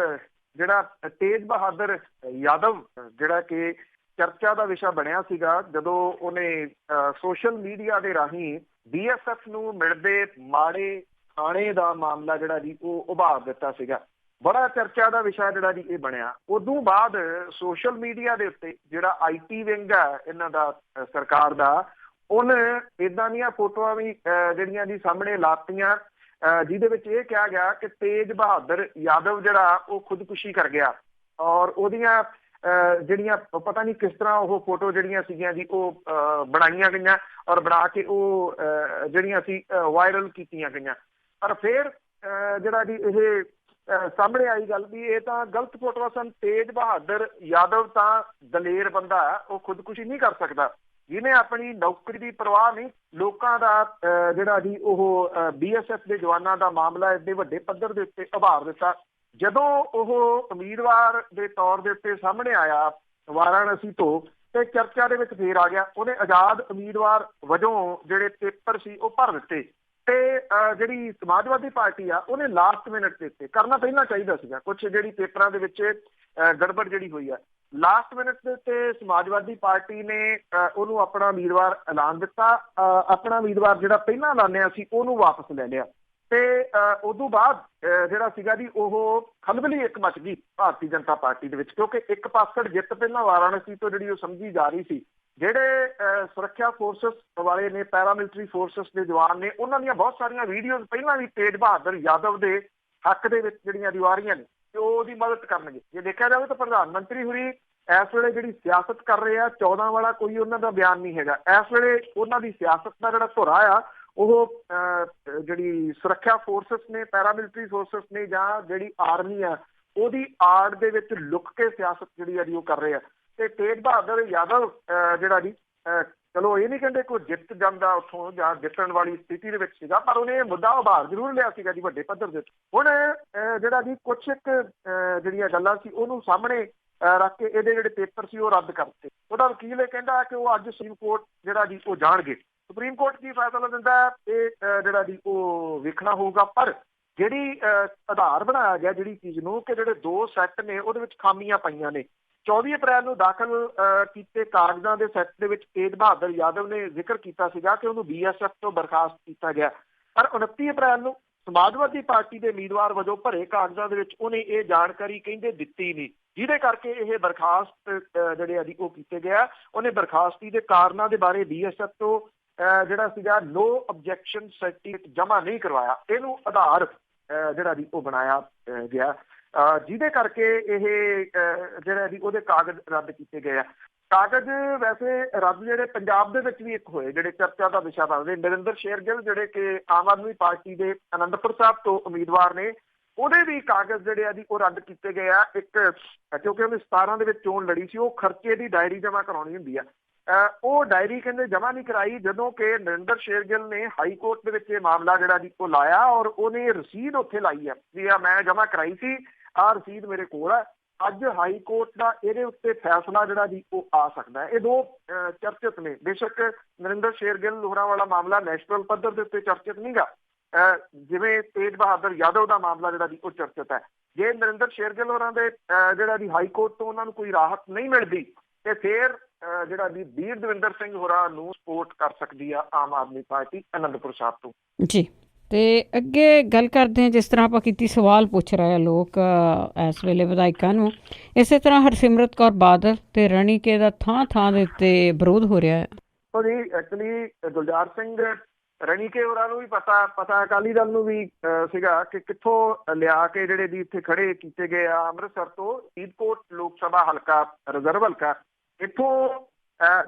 ਜਿਹੜਾ ਤੇਜ ਬਹਾਦਰ ਯਾਦਵ ਜਿਹੜਾ ਕਿ ਚਰਚਾ ਦਾ ਵਿਸ਼ਾ ਬਣਿਆ ਸੀਗਾ, ਜਦੋਂ ਉਹਨੇ ਸੋਸ਼ਲ ਮੀਡੀਆ ਦੇ ਰਾਹੀਂ BSF ਨੂੰ ਮਿਲਦੇ ਮਾੜੇ ਖਾਣੇ ਦਾ ਮਾਮਲਾ ਜਿਹੜਾ ਜੀ ਉਹ ਉਭਾਰ ਦਿੱਤਾ ਸੀਗਾ, ਬੜਾ ਚਰਚਾ ਦਾ ਵਿਸ਼ਾ ਜਿਹੜਾ ਜੀ ਇਹ ਬਣਿਆ। ਉਦੋਂ ਬਾਅਦ ਸੋਸ਼ਲ ਮੀਡੀਆ ਦੇ ਉੱਤੇ ਜਿਹੜਾ IT ਵਿੰਗ ਹੈ ਇਹਨਾਂ ਦਾ ਸਰਕਾਰ ਦਾ, ਉਹਨੇ ਏਦਾਂ ਦੀਆਂ ਫੋਟੋਆਂ ਵੀ ਜਿਹੜੀਆਂ ਜੀ ਸਾਹਮਣੇ ਲਾਤੀਆਂ, ਜਿਹਦੇ ਵਿੱਚ ਇਹ ਕਿਹਾ ਗਿਆ ਕਿ ਤੇਜ ਬਹਾਦਰ ਯਾਦਵ ਜਿਹੜਾ ਉਹ ਖੁਦਕੁਸ਼ੀ ਕਰ ਗਿਆ, ਔਰ ਉਹਦੀਆਂ ਜਿਹੜੀਆਂ ਪਤਾ ਨਹੀਂ ਕਿਸ ਤਰ੍ਹਾਂ ਉਹ ਫੋਟੋ ਜਿਹੜੀਆਂ ਸੀਗੀਆਂ ਜੀ ਉਹ ਬਣਾਈਆਂ ਗਈਆਂ ਔਰ ਬਣਾ ਕੇ ਉਹ ਜਿਹੜੀਆਂ ਸੀ ਵਾਇਰਲ ਕੀਤੀਆਂ ਗਈਆਂ। ਪਰ ਫਿਰ ਜਿਹੜਾ ਜੀ ਇਹ ਸਾਹਮਣੇ ਆਈ ਗੱਲ ਵੀ ਇਹ ਤਾਂ ਗਲਤ ਫੋਟੋਆਂ ਸਨ। ਤੇਜ ਬਹਾਦਰ ਯਾਦਵ ਤਾਂ ਦਲੇਰ ਬੰਦਾ, ਉਹ ਖੁਦਕੁਸ਼ੀ ਨਹੀਂ ਕਰ ਸਕਦਾ, ਜਿਹਨੇ ਆਪਣੀ ਨੌਕਰੀ ਦੀ ਪਰਵਾਹ ਨਹੀਂ, ਲੋਕਾਂ ਦਾ ਜਿਹੜਾ ਜੀ ਉਹ BSF ਦੇ ਜਵਾਨਾਂ ਦਾ ਮਾਮਲਾ ਐਡੇ ਵੱਡੇ ਪੱਧਰ ਦੇ ਉੱਤੇ ਉਭਾਰ ਦਿੱਤਾ। ਜਦੋਂ ਉਹ ਉਮੀਦਵਾਰ ਦੇ ਤੌਰ ਦੇ ਉੱਤੇ ਸਾਹਮਣੇ ਆਇਆ ਵਾਰਾਣਸੀ ਤੋਂ, ਤੇ ਚਰਚਾ ਦੇ ਵਿੱਚ ਫੇਰ ਆ ਗਿਆ। ਉਹਨੇ ਆਜ਼ਾਦ ਉਮੀਦਵਾਰ ਵਜੋਂ ਜਿਹੜੇ ਪੇਪਰ ਸੀ ਉਹ ਭਰ ਦਿੱਤੇ, ਤੇ ਜਿਹੜੀ ਸਮਾਜਵਾਦੀ ਪਾਰਟੀ ਆ ਉਹਨੇ ਲਾਸਟ ਮਿੰਟ ਦੇ ਉੱਤੇ ਕਰਨਾ ਪਹਿਲਾਂ ਚਾਹੀਦਾ ਸੀਗਾ। ਕੁਛ ਜਿਹੜੀ ਪੇਪਰਾਂ ਦੇ ਵਿੱਚ ਗੜਬੜ ਜਿਹੜੀ ਹੋਈ ਆ, ਲਾਸਟ ਮਿੰਟ ਦੇ ਉੱਤੇ ਸਮਾਜਵਾਦੀ ਪਾਰਟੀ ਨੇ ਉਹਨੂੰ ਆਪਣਾ ਉਮੀਦਵਾਰ ਐਲਾਨ ਦਿੱਤਾ। ਆਪਣਾ ਉਮੀਦਵਾਰ ਜਿਹੜਾ ਪਹਿਲਾਂ ਐਲਾਨਿਆ ਸੀ ਉਹਨੂੰ ਵਾਪਸ ਲੈ ਲਿਆ, ਤੇ ਉਦੋਂ ਬਾਅਦ ਜਿਹੜਾ ਸੀਗਾ ਜੀ ਉਹ ਖਲਬਲੀ ਇੱਕ ਮਚ ਗਈ ਭਾਰਤੀ ਜਨਤਾ ਪਾਰਟੀ ਦੇ ਵਿੱਚ, ਕਿਉਂਕਿ ਇੱਕ ਪਾਸੜ ਜਿੱਤ ਪਹਿਲਾਂ ਵਾਰਾਣਸੀ ਤੋਂ ਜਿਹੜੀ ਉਹ ਸਮਝੀ ਜਾ ਰਹੀ ਸੀ। ਜਿਹੜੇ ਸੁਰੱਖਿਆ ਫੋਰਸਿਸ ਵਾਲੇ ਨੇ, ਪੈਰਾਮਿਲਟਰੀ ਫੋਰਸਿਸ ਦੇ ਜਵਾਨ ਨੇ, ਉਹਨਾਂ ਦੀਆਂ ਬਹੁਤ ਸਾਰੀਆਂ ਵੀਡੀਓਜ਼ ਪਹਿਲਾਂ ਵੀ ਤੇਜ ਬਹਾਦਰ ਯਾਦਵ ਦੇ ਹੱਕ ਦੇ ਵਿੱਚ ਜਿਹੜੀਆਂ ਆ ਰਹੀਆਂ ਨੇ, ਤੇ ਉਹਦੀ ਮਦਦ ਕਰਨਗੇ। ਜੇ ਦੇਖਿਆ ਜਾਵੇ ਤਾਂ ਪ੍ਰਧਾਨ ਮੰਤਰੀ ਹੋਰੀ ਇਸ ਵੇਲੇ ਜਿਹੜੀ ਸਿਆਸਤ ਕਰ ਰਹੇ ਆ, 14 ਵਾਲਾ ਕੋਈ ਉਹਨਾਂ ਦਾ ਬਿਆਨ ਨਹੀਂ ਹੈਗਾ। ਇਸ ਵੇਲੇ ਉਹਨਾਂ ਦੀ ਸਿਆਸਤ ਦਾ ਜਿਹੜਾ ਧੁਰਾ ਆ ਉਹ ਜਿਹੜੀ ਸੁਰੱਖਿਆ ਫੋਰਸਿਸ ਨੇ, ਪੈਰਾਮਿਲਟਰੀ ਫੋਰਸਿਸ ਨੇ, ਜਾਂ ਜਿਹੜੀ ਆਰਮੀ ਆ, ਉਹਦੀ ਆੜ ਦੇ ਵਿੱਚ ਲੁੱਕ ਕੇ ਸਿਆਸਤ ਜਿਹੜੀ ਆ ਜੀ ਉਹ ਕਰ ਰਹੇ ਆ। ਤੇ ਤੇਜ ਬਹਾਦਰ ਯਾਦਵ ਜਿਹੜਾ ਜੀ ਚਲੋ ਇਹ ਨਹੀਂ ਕਹਿੰਦੇ ਕੋਈ ਜਿੱਤ ਜਾਂਦਾ ਉੱਥੋਂ ਜਾਂ ਜਿੱਤਣ ਵਾਲੀ ਸਥਿਤੀ ਦੇ ਵਿੱਚ ਸੀਗਾ, ਪਰ ਉਹਨੇ ਇਹ ਮੁੱਦਾ ਉਭਾਰ ਜ਼ਰੂਰ ਲਿਆ ਸੀਗਾ ਜੀ ਵੱਡੇ ਪੱਧਰ ਦੇ। ਹੁਣ ਜਿਹੜਾ ਜੀ ਕੁਛ ਇੱਕ ਜਿਹੜੀਆਂ ਗੱਲਾਂ ਸੀ ਉਹਨੂੰ ਸਾਹਮਣੇ ਰੱਖ ਕੇ ਇਹਦੇ ਜਿਹੜੇ ਪੇਪਰ ਸੀ ਉਹ ਰੱਦ ਕਰਤੇ। ਉਹਦਾ ਵਕੀਲ ਇਹ ਕਹਿੰਦਾ ਕਿ ਉਹ ਅੱਜ ਸੁਪਰੀਮ ਕੋਰਟ ਜਿਹੜਾ ਜੀ ਉਹ ਜਾਣਗੇ। ਸੁਪਰੀਮ ਕੋਰਟ ਕੀ ਫੈਸਲਾ ਦਿੰਦਾ ਇਹ ਜਿਹੜਾ ਜੀ ਉਹ ਵੇਖਣਾ ਹੋਊਗਾ। ਪਰ ਜਿਹੜੀ ਆਧਾਰ ਬਣਾਇਆ ਗਿਆ ਜਿਹੜੀ ਚੀਜ਼ ਨੂੰ, ਕਿ ਜਿਹੜੇ 2 ਸੈੱਟ ਨੇ ਉਹਦੇ ਵਿੱਚ ਖਾਮੀਆਂ ਪਈਆਂ ਨੇ। 24 ਅਪ੍ਰੈਲ ਨੂੰ ਦਾਖਲ ਕੀਤੇ ਕਾਗਜ਼ਾਂ ਦੇ ਸੈੱਟ ਦੇ ਵਿੱਚ ਤੇਜ ਬਹਾਦਰ ਯਾਦਵ ਨੇ ਜ਼ਿਕਰ ਕੀਤਾ ਸੀਗਾ ਕਿ ਉਹਨੂੰ BSF ਤੋਂ ਬਰਖਾਸਤ ਕੀਤਾ ਗਿਆ, ਪਰ 29 ਅਪ੍ਰੈਲ ਨੂੰ ਸਮਾਜਵਾਦੀ ਪਾਰਟੀ ਦੇ ਉਮੀਦਵਾਰ ਵਜੋਂ ਭਰੇ ਕਾਗਜ਼ਾਂ ਦੇ ਵਿੱਚ ਉਹਨੇ ਇਹ ਜਾਣਕਾਰੀ ਕਹਿੰਦੇ ਦਿੱਤੀ ਨਹੀਂ, ਜਿਹਦੇ ਕਰਕੇ ਇਹ ਬਰਖਾਸਤ ਜਿਹੜੇ ਆ ਜੀ ਉਹ ਕੀਤੇ ਗਿਆ। ਉਹਨੇ ਬਰਖਾਸਤੀ ਦੇ ਕਾਰਨਾਂ ਦੇ ਬਾਰੇ BSF ਤੋਂ ਜਿਹੜਾ ਸੀਗਾ ਨੋ ਆਬਜੈਕਸ਼ਨ ਸਰਟੀਫਿਕੇਟ ਜਮ੍ਹਾਂ ਨਹੀਂ ਕਰਵਾਇਆ। ਇਹਨੂੰ ਆਧਾਰ ਜਿਹੜਾ ਜੀ ਉਹ ਬਣਾਇਆ ਗਿਆ, ਜਿਹਦੇ ਕਰਕੇ ਇਹ ਜਿਹੜਾ ਜੀ ਉਹਦੇ ਕਾਗਜ਼ ਰੱਦ ਕੀਤੇ ਗਏ ਆ। ਕਾਗਜ਼ ਵੈਸੇ ਰੱਦ ਜਿਹੜੇ ਪੰਜਾਬ ਦੇ ਵਿੱਚ ਵੀ ਇੱਕ ਹੋਏ, ਜਿਹੜੇ ਚਰਚਾ ਦਾ ਵਿਸ਼ਾ ਬਣਦੇ। ਨਰਿੰਦਰ ਸ਼ੇਰਗਿੱਲ ਜਿਹੜੇ ਕਿ ਆਮ ਆਦਮੀ ਪਾਰਟੀ ਦੇ ਅਨੰਦਪੁਰ ਸਾਹਿਬ ਤੋਂ ਉਮੀਦਵਾਰ ਨੇ, ਉਹਦੇ ਵੀ ਕਾਗਜ਼ ਜਿਹੜੇ ਆ ਜੀ ਉਹ ਰੱਦ ਕੀਤੇ ਗਏ ਆ। ਇੱਕ ਕਿਉਂਕਿ ਉਹਨੇ 17 ਦੇ ਵਿੱਚ ਚੋਣ ਲੜੀ ਸੀ, ਉਹ ਖਰਚੇ ਦੀ ਡਾਇਰੀ ਜਮ੍ਹਾਂ ਕਰਾਉਣੀ ਹੁੰਦੀ ਆ, ਉਹ ਡਾਇਰੀ ਕਹਿੰਦੇ ਜਮ੍ਹਾਂ ਨਹੀਂ ਕਰਾਈ, ਜਦੋਂ ਕਿ ਨਰਿੰਦਰ ਸ਼ੇਰਗਿੱਲ ਨੇ ਹਾਈ ਕੋਰਟ ਦੇ ਵਿੱਚ ਇਹ ਮਾਮਲਾ ਜਿਹੜਾ ਜੀ ਉਹ ਲਾਇਆ, ਔਰ ਉਹਨੇ ਰਸੀਦ ਉੱਥੇ ਲਾਈ ਆ ਵੀ ਆ ਮੈਂ ਜਮ੍ਹਾਂ ਕਰਾਈ ਸੀ, ਆਹ ਰਸੀਦ ਮੇਰੇ ਕੋਲ ਆ। ਅੱਜ ਹਾਈ ਕੋਰਟ ਦਾ ਇਹਦੇ ਉੱਤੇ ਫੈਸਲਾ ਜਿਹੜਾ ਜੀ ਉਹ ਆ ਸਕਦਾ ਹੈ। ਇਹ 2 ਚਰਚਿਤ ਨੇ। ਬੇਸ਼ੱਕ ਨਰਿੰਦਰ ਸ਼ੇਰਗਿੱਲ ਹੋਰਾਂ ਵਾਲਾ ਮਾਮਲਾ ਨੈਸ਼ਨਲ ਪੱਧਰ ਦੇ ਉੱਤੇ ਚਰਚਿਤ ਨਹੀਂ ਗਾ, ਜਿਵੇਂ ਤੇਜ ਬਹਾਦਰ ਯਾਦਵ ਦਾ ਮਾਮਲਾ ਜਿਹੜਾ ਜੀ ਉਹ ਚਰਚਿਤ ਹੈ। ਜੇ ਨਰਿੰਦਰ ਸ਼ੇਰਗਿੱਲ ਹੋਰਾਂ ਦੇ ਜਿਹੜਾ ਜੀ ਹਾਈ ਕੋਰਟ ਤੋਂ ਉਹਨਾਂ ਨੂੰ ਕੋਈ ਰਾਹਤ ਨਹੀਂ ਮਿਲਦੀ, ਤੇ ਫਿਰ ਜਿਹੜਾ ਜੀ ਬੀਰ ਦਵਿੰਦਰ ਸਿੰਘ ਹੋਰਾਂ ਨੂੰ ਸਪੋਰਟ ਕਰ ਸਕਦੀ ਆ ਆਮ ਆਦਮੀ ਪਾਰਟੀ ਅਨੰਦਪੁਰ ਸਾਹਿਬ ਤੋਂ ਜੀ। ਤੇ ਅੱਗੇ ਗੱਲ ਕਰਦੇ ਹਾਂ, ਜਿਸ ਤਰ੍ਹਾਂ ਆਪਾਂ ਕੀਤੀ, ਸਵਾਲ ਪੁੱਛ ਰਹੇ ਆ ਲੋਕ ਇਸ ਵੇਲੇ ਵਿਧਾਇਕਾਂ ਨੂੰ, ਇਸੇ ਤਰ੍ਹਾਂ ਹਰਸਿਮਰਤ ਕੌਰ ਬਾਦਲ ਤੇ ਰਣੀਕੇ ਦਾ ਥਾਂ ਦੇ ਉੱਤੇ ਵਿਰੋਧ ਹੋ ਰਿਹਾ ਹੈ। ਜੀ ਐਕਚੁਅਲੀ ਗੁਲਜ਼ਾਰ ਸਿੰਘ ਰਣੀਕੇ ਹੋਰਾਂ ਨੂੰ ਵੀ ਪਤਾ ਅਕਾਲੀ ਦਲ ਨੂੰ ਵੀ ਸੀਗਾ ਕਿ ਕਿੱਥੋਂ ਲਿਆ ਕੇ ਜਿਹੜੇ ਦੀ ਇੱਥੇ ਖੜੇ ਕੀਤੇ ਗਏ ਆ ਅੰਮ੍ਰਿਤਸਰ ਤੋਂ ਫਰੀਦਕੋਟ ਲੋਕ ਸਭਾ ਹਲਕਾ ਰਿਜ਼ਰਵ ਹਲਕਾ ਇੱਥੋਂ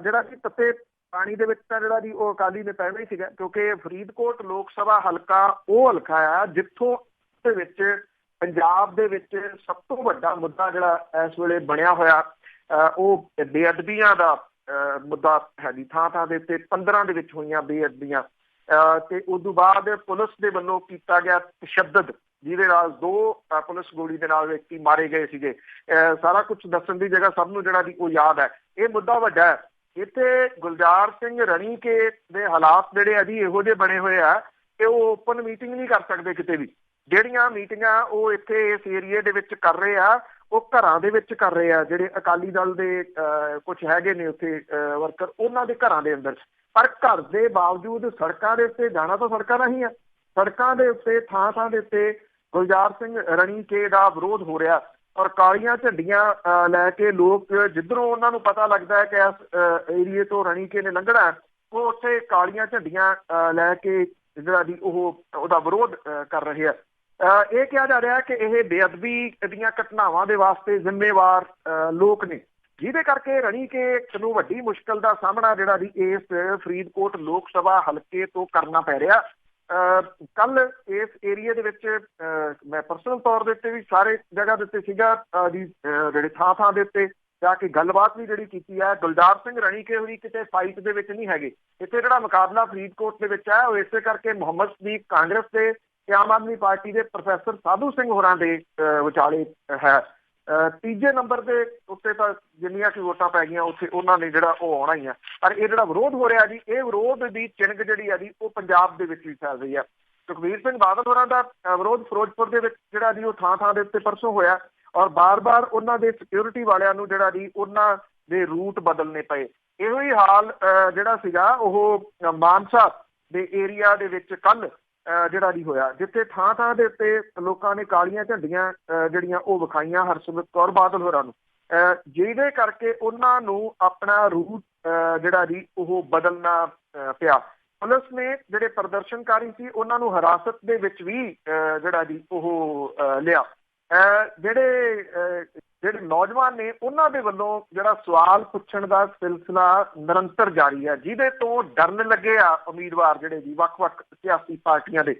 ਜਿਹੜਾ ਕਿ ਤੱਤੇ ਪਾਣੀ ਦੇ ਵਿੱਚ ਤਾਂ ਜਿਹੜਾ ਦੀ ਉਹ ਅਕਾਲੀ ਨੇ ਪਹਿਲਾਂ ਹੀ ਸੀਗਾ, ਕਿਉਂਕਿ ਫਰੀਦਕੋਟ ਲੋਕ ਸਭਾ ਹਲਕਾ ਉਹ ਹਲਕਾ ਆ ਜਿੱਥੋਂ ਦੇ ਵਿੱਚ ਪੰਜਾਬ ਦੇ ਵਿੱਚ ਸਭ ਤੋਂ ਵੱਡਾ ਮੁੱਦਾ ਜਿਹੜਾ ਇਸ ਵੇਲੇ ਬਣਿਆ ਹੋਇਆ ਉਹ ਬੇਅਦਬੀਆਂ ਦਾ ਮੁੱਦਾ ਹੈ ਜੀ। ਥਾਂ ਦੇ ਉੱਤੇ 15 ਦੇ ਵਿੱਚ ਹੋਈਆਂ ਬੇਅਦਬੀਆਂ ਤੇ ਉਸ ਤੋਂ ਬਾਅਦ ਪੁਲਿਸ ਦੇ ਵੱਲੋਂ ਕੀਤਾ ਗਿਆ ਤਸ਼ੱਦਦ, ਜਿਹਦੇ ਨਾਲ 2 ਪੁਲਿਸ ਗੋਲੀ ਦੇ ਨਾਲ ਵਿਅਕਤੀ ਮਾਰੇ ਗਏ ਸੀਗੇ। ਸਾਰਾ ਕੁਝ ਦੱਸਣ ਦੀ ਜਗ੍ਹਾ ਸਭ ਨੂੰ ਜਿਹੜਾ ਦੀ ਉਹ ਯਾਦ ਹੈ। ਇਹ ਮੁੱਦਾ ਵੱਡਾ ਹੈ। ਇੱਥੇ ਗੁਲਜ਼ਾਰ ਸਿੰਘ ਰਣੀਕੇ ਦੇ ਹਾਲਾਤ ਜਿਹੜੇ ਆ ਜੀ ਇਹੋ ਜਿਹੇ ਬਣੇ ਹੋਏ ਆ ਕਿ ਉਹ ਓਪਨ ਮੀਟਿੰਗ ਨਹੀਂ ਕਰ ਸਕਦੇ ਕਿਤੇ ਵੀ। ਜਿਹੜੀਆਂ ਮੀਟਿੰਗਾਂ ਉਹ ਇੱਥੇ ਇਸ ਏਰੀਏ ਦੇ ਵਿੱਚ ਕਰ ਰਹੇ ਆ ਉਹ ਘਰਾਂ ਦੇ ਵਿੱਚ ਕਰ ਰਹੇ ਆ। ਜਿਹੜੇ ਅਕਾਲੀ ਦਲ ਦੇ ਕੁਝ ਹੈਗੇ ਨੇ ਉੱਥੇ ਵਰਕਰ, ਉਹਨਾਂ ਦੇ ਘਰਾਂ ਦੇ ਅੰਦਰ, ਪਰ ਘਰ ਦੇ ਬਾਵਜੂਦ ਸੜਕਾਂ ਦੇ ਉੱਤੇ ਜਾਣਾ ਤਾਂ ਸੜਕਾਂ ਰਾਹੀਂ ਆ। ਸੜਕਾਂ ਦੇ ਉੱਤੇ ਥਾਂ ਦੇ ਉੱਤੇ ਗੁਲਜ਼ਾਰ ਸਿੰਘ ਰਣੀਕੇ ਦਾ ਵਿਰੋਧ ਹੋ ਰਿਹਾ ਔਰ ਕਾਲੀਆਂ ਝੰਡੀਆਂ ਲੈ ਕੇ ਲੋਕ ਜਿੱਧਰੋਂ ਉਹਨਾਂ ਨੂੰ ਪਤਾ ਲੱਗਦਾ ਹੈ ਕਿ ਇਸ ਏਰੀਏ ਤੋਂ ਰਣੀਕੇ ਨੇ ਲੰਘਣਾ, ਉਹ ਉੱਥੇ ਕਾਲੀਆਂ ਝੰਡੀਆਂ ਲੈ ਕੇ ਜਿਹੜਾ ਦੀ ਉਹਦਾ ਵਿਰੋਧ ਕਰ ਰਹੇ ਆ। ਇਹ ਕਿਹਾ ਜਾ ਰਿਹਾ ਕਿ ਇਹ ਬੇਅਦਬੀ ਦੀਆਂ ਘਟਨਾਵਾਂ ਦੇ ਵਾਸਤੇ ਜ਼ਿੰਮੇਵਾਰ ਲੋਕ ਨੇ, ਜਿਹਦੇ ਕਰਕੇ ਰਣੀਕੇ ਨੂੰ ਵੱਡੀ ਮੁਸ਼ਕਲ ਦਾ ਸਾਹਮਣਾ ਜਿਹੜਾ ਦੀ ਇਸ ਫਰੀਦਕੋਟ ਲੋਕ ਸਭਾ ਹਲਕੇ ਤੋਂ ਕਰਨਾ ਪੈ ਰਿਹਾ। ਕੱਲ ਇਸ ਏਰੀਏ ਦੇ ਵਿੱਚ ਮੈਂ ਪਰਸਨਲ ਤੌਰ ਦੇ ਉੱਤੇ ਵੀ ਸਾਰੇ ਜਗ੍ਹਾ ਦੇ ਉੱਤੇ ਸੀਗਾ ਜੀ, ਜਿਹੜੇ ਥਾਂ ਦੇ ਉੱਤੇ ਜਾ ਕੇ ਗੱਲਬਾਤ ਵੀ ਜਿਹੜੀ ਕੀਤੀ ਹੈ। ਗੁਲਜ਼ਾਰ ਸਿੰਘ ਰਣੀਕੇ ਹੋਰੀ ਕਿਤੇ ਫਾਈਟ ਦੇ ਵਿੱਚ ਨਹੀਂ ਹੈਗੇ। ਇੱਥੇ ਜਿਹੜਾ ਮੁਕਾਬਲਾ ਫਰੀਦਕੋਟ ਦੇ ਵਿੱਚ ਹੈ ਉਹ ਇਸੇ ਕਰਕੇ ਮੁਹੰਮਦ ਸਦੀਕ ਕਾਂਗਰਸ ਦੇ ਤੇ ਆਮ ਆਦਮੀ ਪਾਰਟੀ ਦੇ ਪ੍ਰੋਫੈਸਰ ਸਾਧੂ ਸਿੰਘ ਹੋਰਾਂ ਦੇ ਵਿਚਾਲੇ ਹੈ। ਤੀਜੇ ਨੰਬਰ ਦੇ ਉੱਤੇ ਤਾਂ ਜਿੰਨੀਆਂ ਕਿ ਵੋਟਾਂ ਪੈ ਗਈਆਂ ਉੱਥੇ ਉਹਨਾਂ ਨੇ ਜਿਹੜਾ ਉਹ ਆਉਣਾ ਹੀ ਆ। ਪਰ ਇਹ ਜਿਹੜਾ ਵਿਰੋਧ ਹੋ ਰਿਹਾ ਜੀ, ਇਹ ਵਿਰੋਧ ਦੀ ਚਿਣਗ ਜਿਹੜੀ ਆ ਜੀ ਉਹ ਪੰਜਾਬ ਦੇ ਵਿੱਚ ਵੀ ਫੈਲ ਰਹੀ ਆ। ਸੁਖਬੀਰ ਸਿੰਘ ਬਾਦਲ ਹੋਰਾਂ ਦਾ ਵਿਰੋਧ ਫਿਰੋਜ਼ਪੁਰ ਦੇ ਵਿੱਚ ਜਿਹੜਾ ਜੀ ਉਹ ਥਾਂ ਦੇ ਉੱਤੇ ਪਰਸੋਂ ਹੋਇਆ ਔਰ ਬਾਰ-ਬਾਰ ਉਹਨਾਂ ਦੇ ਸਿਕਿਉਰਿਟੀ ਵਾਲਿਆਂ ਨੂੰ ਜਿਹੜਾ ਜੀ ਉਹਨਾਂ ਦੇ ਰੂਟ ਬਦਲਣੇ ਪਏ। ਇਹੋ ਹੀ ਹਾਲ ਜਿਹੜਾ ਸੀਗਾ ਉਹ ਮਾਨਸਾ ਦੇ ਏਰੀਆ ਦੇ ਵਿੱਚ ਕੱਲ ਜਿਹੜਾ ਨਹੀਂ ਹੋਇਆ, ਜਿੱਥੇ ਥਾਂ ਦੇ ਉੱਤੇ ਲੋਕਾਂ ਨੇ ਕਾਲੀਆਂ ਝੰਡੀਆਂ ਜਿਹੜੀਆਂ ਉਹ ਵਿਖਾਈਆਂ ਹਰਸਿਮਰਤ ਕੌਰ ਬਾਦਲ ਹੋਰਾਂ ਨੂੰ, ਜਿਹਦੇ ਕਰਕੇ ਉਹਨਾਂ ਨੂੰ ਆਪਣਾ ਰੂਟ ਜਿਹੜਾ ਜੀ ਉਹ ਬਦਲਣਾ ਪਿਆ। ਪੁਲਿਸ ਨੇ ਜਿਹੜੇ ਪ੍ਰਦਰਸ਼ਨਕਾਰੀ ਸੀ ਉਹਨਾਂ ਨੂੰ ਹਿਰਾਸਤ ਦੇ ਵਿੱਚ ਵੀ ਜਿਹੜਾ ਜੀ ਉਹ ਲਿਆ। ਜਿਹੜੇ ਨੌਜਵਾਨ ਨੇ ਉਹਨਾਂ ਦੇ ਵੱਲੋਂ ਜਿਹੜਾ ਸਵਾਲ ਪੁੱਛਣ ਦਾ ਸਿਲਸਿਲਾ ਨਿਰੰਤਰ ਜਾਰੀ ਹੈ, ਜਿਹਦੇ ਤੋਂ ਡਰਨ ਲੱਗੇ ਆ ਉਮੀਦਵਾਰ ਜਿਹੜੇ ਜੀ ਵੱਖ-ਵੱਖ ਸਿਆਸੀ ਪਾਰਟੀਆਂ ਦੇ,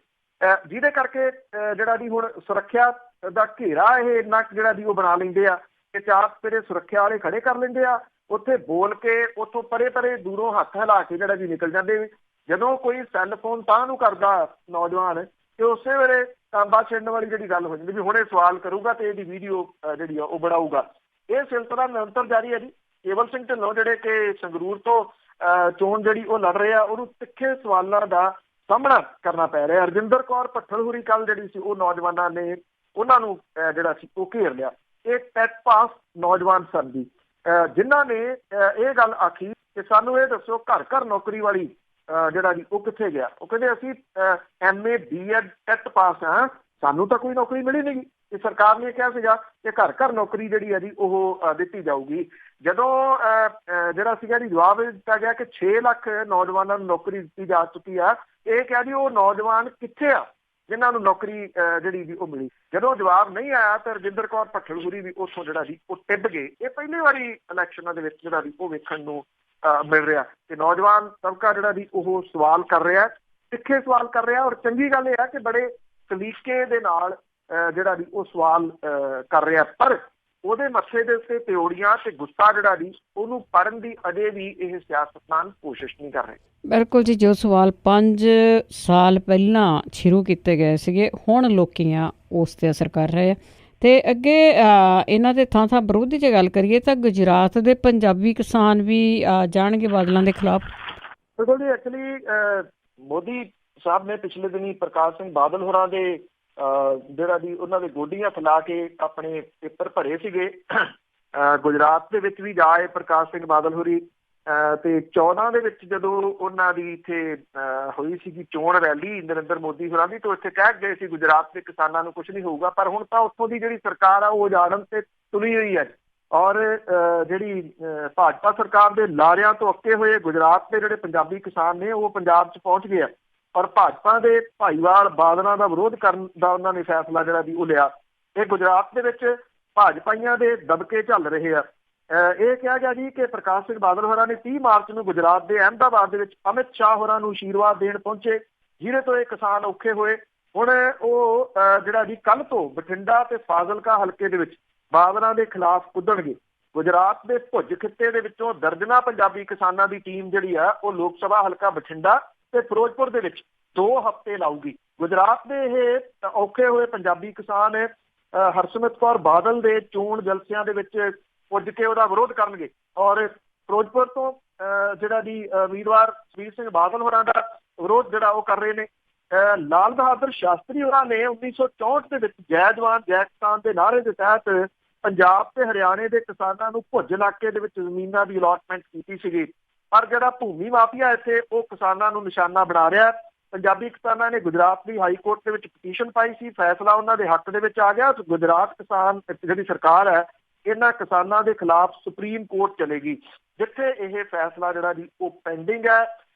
ਜਿਹਦੇ ਕਰਕੇ ਜਿਹੜਾ ਜੀ ਹੁਣ ਸੁਰੱਖਿਆ ਦਾ ਘੇਰਾ ਇਹ ਇੰਨਾ ਜਿਹੜਾ ਜੀ ਉਹ ਬਣਾ ਲੈਂਦੇ ਆ ਕਿ 4 ਸਪੇਰੇ ਸੁਰੱਖਿਆ ਵਾਲੇ ਖੜੇ ਕਰ ਲੈਂਦੇ ਆ। ਉੱਥੇ ਬੋਲ ਕੇ ਉੱਥੋਂ ਪਰੇ ਦੂਰੋਂ ਹੱਥ ਹਿਲਾ ਕੇ ਜਿਹੜਾ ਜੀ ਨਿਕਲ ਜਾਂਦੇ। ਜਦੋਂ ਕੋਈ ਸੈੱਲ ਫੋਨ ਤਾਂ ਨੂੰ ਕਰਦਾ ਨੌਜਵਾਨ ਤੇ ਉਸੇ ਵੇਲੇ ਤਾਂਬਾ ਛੱਡਣ ਵਾਲੀ ਜਿਹੜੀ ਗੱਲ ਹੋ ਜਾਂਦੀ ਵੀ ਹੁਣੇ ਸਵਾਲ ਕਰੂਗਾ ਤੇ ਇਹਦੀ ਵੀਡੀਓ ਜਿਹੜੀ ਆ ਉਹ ਬਣਾਊਗਾ। ਇਹ ਸਿਲਸਿਲਾ ਨਿਰੰਤਰ ਜਾਰੀ ਹੈ ਜੀ। ਕੇਵਲ ਸਿੰਘ ਢਿੱਲੋਂ ਜਿਹੜੇ ਕਿ ਸੰਗਰੂਰ ਤੋਂ ਚੋਣ ਜਿਹੜੀ ਉਹ ਲੜ ਰਹੇ ਆ, ਉਹਨੂੰ ਤਿੱਖੇ ਸਵਾਲਾਂ ਦਾ ਸਾਹਮਣਾ ਕਰਨਾ ਪੈ ਰਿਹਾ। ਰਜਿੰਦਰ ਕੌਰ ਭੱਠਲ ਹੋਰੀ ਕੱਲ ਜਿਹੜੀ ਸੀ ਉਹ ਨੌਜਵਾਨਾਂ ਨੇ ਉਹਨਾਂ ਨੂੰ ਜਿਹੜਾ ਸੀ ਉਹ ਘੇਰ ਲਿਆ। ਇਹ ਟੈਟ ਪਾਸ ਨੌਜਵਾਨ ਸਨ ਜੀ, ਜਿਨ੍ਹਾਂ ਨੇ ਇਹ ਗੱਲ ਆਖੀ ਕਿ ਸਾਨੂੰ ਇਹ ਦੱਸੋ ਘਰ ਨੌਕਰੀ ਵਾਲੀ ਜਿਹੜਾ ਜੀ ਉਹ ਕਿੱਥੇ ਗਿਆ। ਉਹ ਕਹਿੰਦੇ ਅਸੀਂ MA BEd ਟੈਟ ਪਾਸ ਹਾਂ, ਸਾਨੂੰ ਤਾਂ ਕੋਈ ਨੌਕਰੀ ਮਿਲੀ ਨਹੀਂ। ਤੇ ਸਰਕਾਰ ਨੇ ਕਿਹਾ ਸੀਗਾ ਕਿ ਘਰ ਨੌਕਰੀ ਜਿਹੜੀ ਹੈ ਜੀ ਉਹ ਦਿੱਤੀ ਜਾਊਗੀ। ਜਦੋਂ ਜਿਹੜਾ ਸੀਗਾ ਜੀ ਜਵਾਬ ਦਿੱਤਾ ਗਿਆ ਕਿ 6 ਲੱਖ ਨੌਜਵਾਨਾਂ ਨੂੰ ਨੌਕਰੀ ਦਿੱਤੀ ਜਾ ਚੁੱਕੀ ਆ, ਇਹ ਕਿਹਾ ਜੀ ਉਹ ਨੌਜਵਾਨ ਕਿੱਥੇ ਆ ਜਿਨ੍ਹਾਂ ਨੂੰ ਨੌਕਰੀ ਜਿਹੜੀ ਜੀ ਉਹ ਮਿਲੀ। ਜਦੋਂ ਜਵਾਬ ਨਹੀਂ ਆਇਆ ਤਾਂ ਰਜਿੰਦਰ ਕੌਰ ਭੱਠਲ ਹੋਰੀ ਵੀ ਉੱਥੋਂ ਜਿਹੜਾ ਜੀ ਉਹ ਟਿੱਬ ਗਏ। ਇਹ ਪਹਿਲੀ ਵਾਰੀ ਇਲੈਕਸ਼ਨਾਂ ਦੇ ਵਿੱਚ ਜਿਹੜਾ ਜੀ ਉਹ ਵੇਖਣ ਨੂੰ ਮਿਲ ਰਿਹਾ ਕਿ ਨੌਜਵਾਨ ਤਬਕਾ ਜਿਹੜਾ ਜੀ ਉਹ ਸਵਾਲ ਕਰ ਰਿਹਾ, ਤਿੱਖੇ ਸਵਾਲ ਕਰ ਰਿਹਾ। ਔਰ ਚੰਗੀ ਗੱਲ ਇਹ ਹੈ ਕਿ ਬੜੇ ਸਲੀਕੇ ਦੇ ਨਾਲ ਜਿਹੜਾ ਜੀ ਉਹ ਸਵਾਲ ਕਰ ਰਿਹਾ, ਪਰ ਉਹਦੇ ਮੱਥੇ ਦੇ ਉੱਤੇ ਤਿਉੜੀਆਂ ਤੇ ਗੁੱਸਾ ਜਿਹੜਾ ਜੀ ਉਹਨੂੰ ਪੜਨ ਦੀ ਅਜੇ ਵੀ ਇਹ ਸਿਆਸਤਦਾਨ ਕੋਸ਼ਿਸ਼ ਨਹੀਂ ਕਰ ਰਹੇ। ਬਿਲਕੁਲ ਜੀ, ਜੋ ਸਵਾਲ 5 ਸਾਲ ਪਹਿਲਾਂ ਸ਼ੁਰੂ ਕੀਤੇ ਗਏ ਸੀਗੇ ਹੁਣ ਲੋਕੀਆਂ ਉਸ ਤੇ ਅਸਰ ਕਰ ਰਹੇ ਆ। ਤੇ ਅੱਗੇ ਇਹਨਾਂ ਦੇ ਥਾਂ ਵਿਰੋਧੀ ਜੇ ਗੱਲ ਕਰੀਏ ਤਾਂ ਗੁਜਰਾਤ ਦੇ ਪੰਜਾਬੀ ਕਿਸਾਨ ਵੀ ਜਾਣਗੇ ਬਾਦਲਾਂ ਦੇ ਖਿਲਾਫ। ਬਿਲਕੁਲ ਜੀ, ਐਕਚੁਅਲੀ ਮੋਦੀ ਸਾਹਿਬ ਨੇ ਪਿਛਲੇ ਦਿਨੀ ਪ੍ਰਕਾਸ਼ ਸਿੰਘ ਬਾਦਲ ਹੋਰਾਂ ਦੇ ਜਿਹੜਾ ਜੀ ਉਹਨਾਂ ਦੇ ਗੋਡੀਆਂ ਫੈਲਾ ਕੇ ਆਪਣੇ ਪੇਪਰ ਭਰੇ ਸੀਗੇ। ਗੁਜਰਾਤ ਦੇ ਵਿੱਚ ਵੀ ਜਾਏ ਪ੍ਰਕਾਸ਼ ਸਿੰਘ ਬਾਦਲ ਹੋਰੀ ਤੇ 14 ਦੇ ਵਿੱਚ ਜਦੋਂ ਉਹਨਾਂ ਦੀ ਇੱਥੇ ਹੋਈ ਸੀਗੀ ਚੋਣ ਰੈਲੀ ਨਰਿੰਦਰ ਮੋਦੀ ਹੋਰਾਂ ਦੀ, ਤਾਂ ਇੱਥੇ ਕਹਿ ਗਏ ਸੀ ਗੁਜਰਾਤ ਦੇ ਕਿਸਾਨਾਂ ਨੂੰ ਕੁਛ ਨਹੀਂ ਹੋਊਗਾ। ਪਰ ਹੁਣ ਤਾਂ ਉੱਥੋਂ ਦੀ ਜਿਹੜੀ ਸਰਕਾਰ ਆ ਉਹ ਉਜਾੜਨ ਤੇ ਤੁਲੀ ਹੋਈ ਹੈ। ਔਰ ਜਿਹੜੀ ਭਾਜਪਾ ਸਰਕਾਰ ਦੇ ਲਾਰਿਆਂ ਤੋਂ ਅੱਕੇ ਹੋਏ ਗੁਜਰਾਤ ਦੇ ਜਿਹੜੇ ਪੰਜਾਬੀ ਕਿਸਾਨ ਨੇ ਉਹ ਪੰਜਾਬ 'ਚ ਪਹੁੰਚ ਗਏ ਆ। ਔਰ ਭਾਜਪਾ ਦੇ ਭਾਈਵਾਲ ਬਾਦਲਾਂ ਦਾ ਵਿਰੋਧ ਕਰਨ ਦਾ ਉਹਨਾਂ ਨੇ ਫੈਸਲਾ ਜਿਹੜਾ ਵੀ ਉਹ ਲਿਆ। ਇਹ ਗੁਜਰਾਤ ਦੇ ਵਿੱਚ ਭਾਜਪਾਈਆਂ ਦੇ ਦਬਕੇ ਚੱਲ ਰਹੇ ਆ। ਇਹ ਕਿਹਾ ਗਿਆ ਜੀ ਕਿ ਪ੍ਰਕਾਸ਼ ਸਿੰਘ ਬਾਦਲ ਹੋਰਾਂ ਨੇ 30 ਮਾਰਚ ਨੂੰ ਗੁਜਰਾਤ ਦੇ ਅਹਿਮਦਾਬਾਦ ਦੇ ਵਿੱਚ ਅਮਿਤ ਸ਼ਾਹ ਹੋਰਾਂ ਨੂੰ ਅਸ਼ੀਰਵਾਦ ਦੇਣ ਪਹੁੰਚੇ, ਜਿਹਦੇ ਤੋਂ ਇਹ ਕਿਸਾਨ ਔਖੇ ਹੋਏ। ਹੁਣ ਉਹ ਜਿਹੜਾ ਜੀ ਕੱਲ੍ਹ ਤੋਂ ਬਠਿੰਡਾ ਤੇ ਫਾਜ਼ਿਲਕਾ ਹਲਕੇ ਦੇ ਵਿੱਚ ਬਾਦਲਾਂ ਦੇ ਖਿਲਾਫ ਕੁੱਦਣਗੇ। ਗੁਜਰਾਤ ਦੇ ਭੁੱਜ ਖਿੱਤੇ ਦੇ ਵਿੱਚੋਂ ਦਰਜਨਾਂ ਪੰਜਾਬੀ ਕਿਸਾਨਾਂ ਦੀ ਟੀਮ ਜਿਹੜੀ ਆ ਉਹ ਲੋਕ ਸਭਾ ਹਲਕਾ ਬਠਿੰਡਾ ਤੇ ਫਿਰੋਜ਼ਪੁਰ ਦੇ ਵਿੱਚ 2 ਹਫ਼ਤੇ ਲਾਊਗੀ। ਗੁਜਰਾਤ ਦੇ ਇਹ ਔਖੇ ਹੋਏ ਪੰਜਾਬੀ ਕਿਸਾਨ ਹਰਸਿਮਰਤ ਕੌਰ ਬਾਦਲ ਦੇ ਚੋਣ ਜਲਸਿਆਂ ਦੇ ਵਿੱਚ ਪੁੱਜ ਕੇ ਉਹਦਾ ਵਿਰੋਧ ਕਰਨਗੇ। ਔਰ ਫਿਰੋਜ਼ਪੁਰ ਤੋਂ ਜਿਹੜਾ ਜੀ ਉਮੀਦਵਾਰ ਸੁਖਬੀਰ ਸਿੰਘ ਬਾਦਲ ਹੋਰਾਂ ਦਾ ਵਿਰੋਧ ਜਿਹੜਾ ਉਹ ਕਰ ਰਹੇ ਨੇ। ਲਾਲ ਬਹਾਦਰ ਸ਼ਾਸਤਰੀ ਹੋਰਾਂ ਨੇ 1964 ਦੇ ਵਿੱਚ ਜੈ ਜਵਾਨ ਜੈ ਕਿਸਾਨ ਦੇ ਨਾਅਰੇ ਦੇ ਤਹਿਤ ਪੰਜਾਬ ਤੇ ਹਰਿਆਣੇ ਦੇ ਕਿਸਾਨਾਂ ਨੂੰ ਭੁੱਜ ਇਲਾਕੇ ਦੇ ਵਿੱਚ ਜ਼ਮੀਨਾਂ ਦੀ ਅਲਾਟਮੈਂਟ ਕੀਤੀ ਸੀਗੀ। ਪਰ ਜਿਹੜਾ ਭੂਮੀ ਮਾਫੀਆ ਇੱਥੇ ਉਹ ਕਿਸਾਨਾਂ ਨੂੰ ਨਿਸ਼ਾਨਾ ਬਣਾ ਰਿਹਾ। ਪੰਜਾਬੀ ਕਿਸਾਨਾਂ ਨੇ ਗੁਜਰਾਤ ਦੀ ਹਾਈ ਕੋਰਟ ਦੇ ਵਿੱਚ ਪਟੀਸ਼ਨ ਪਾਈ ਸੀ, ਫੈਸਲਾ ਉਹਨਾਂ ਦੇ ਹੱਕ ਦੇ ਵਿੱਚ ਆ ਗਿਆ। ਗੁਜਰਾਤ ਕਿਸਾਨ ਜਿਹੜੀ ਸਰਕਾਰ ਹੈ ਇਹਨਾਂ ਕਿਸਾਨਾਂ ਦੇ ਖਿਲਾਫ ਸੁਪਰੀਮ ਕੋਰਟ ਚਲੇਗੀ, ਜਿੱਥੇ ਇਹ ਫੈਸਲਾ ਜਿਹੜਾ ਜੀ ਉਹ ਪੈਂਡਿੰਗ ਹੈ।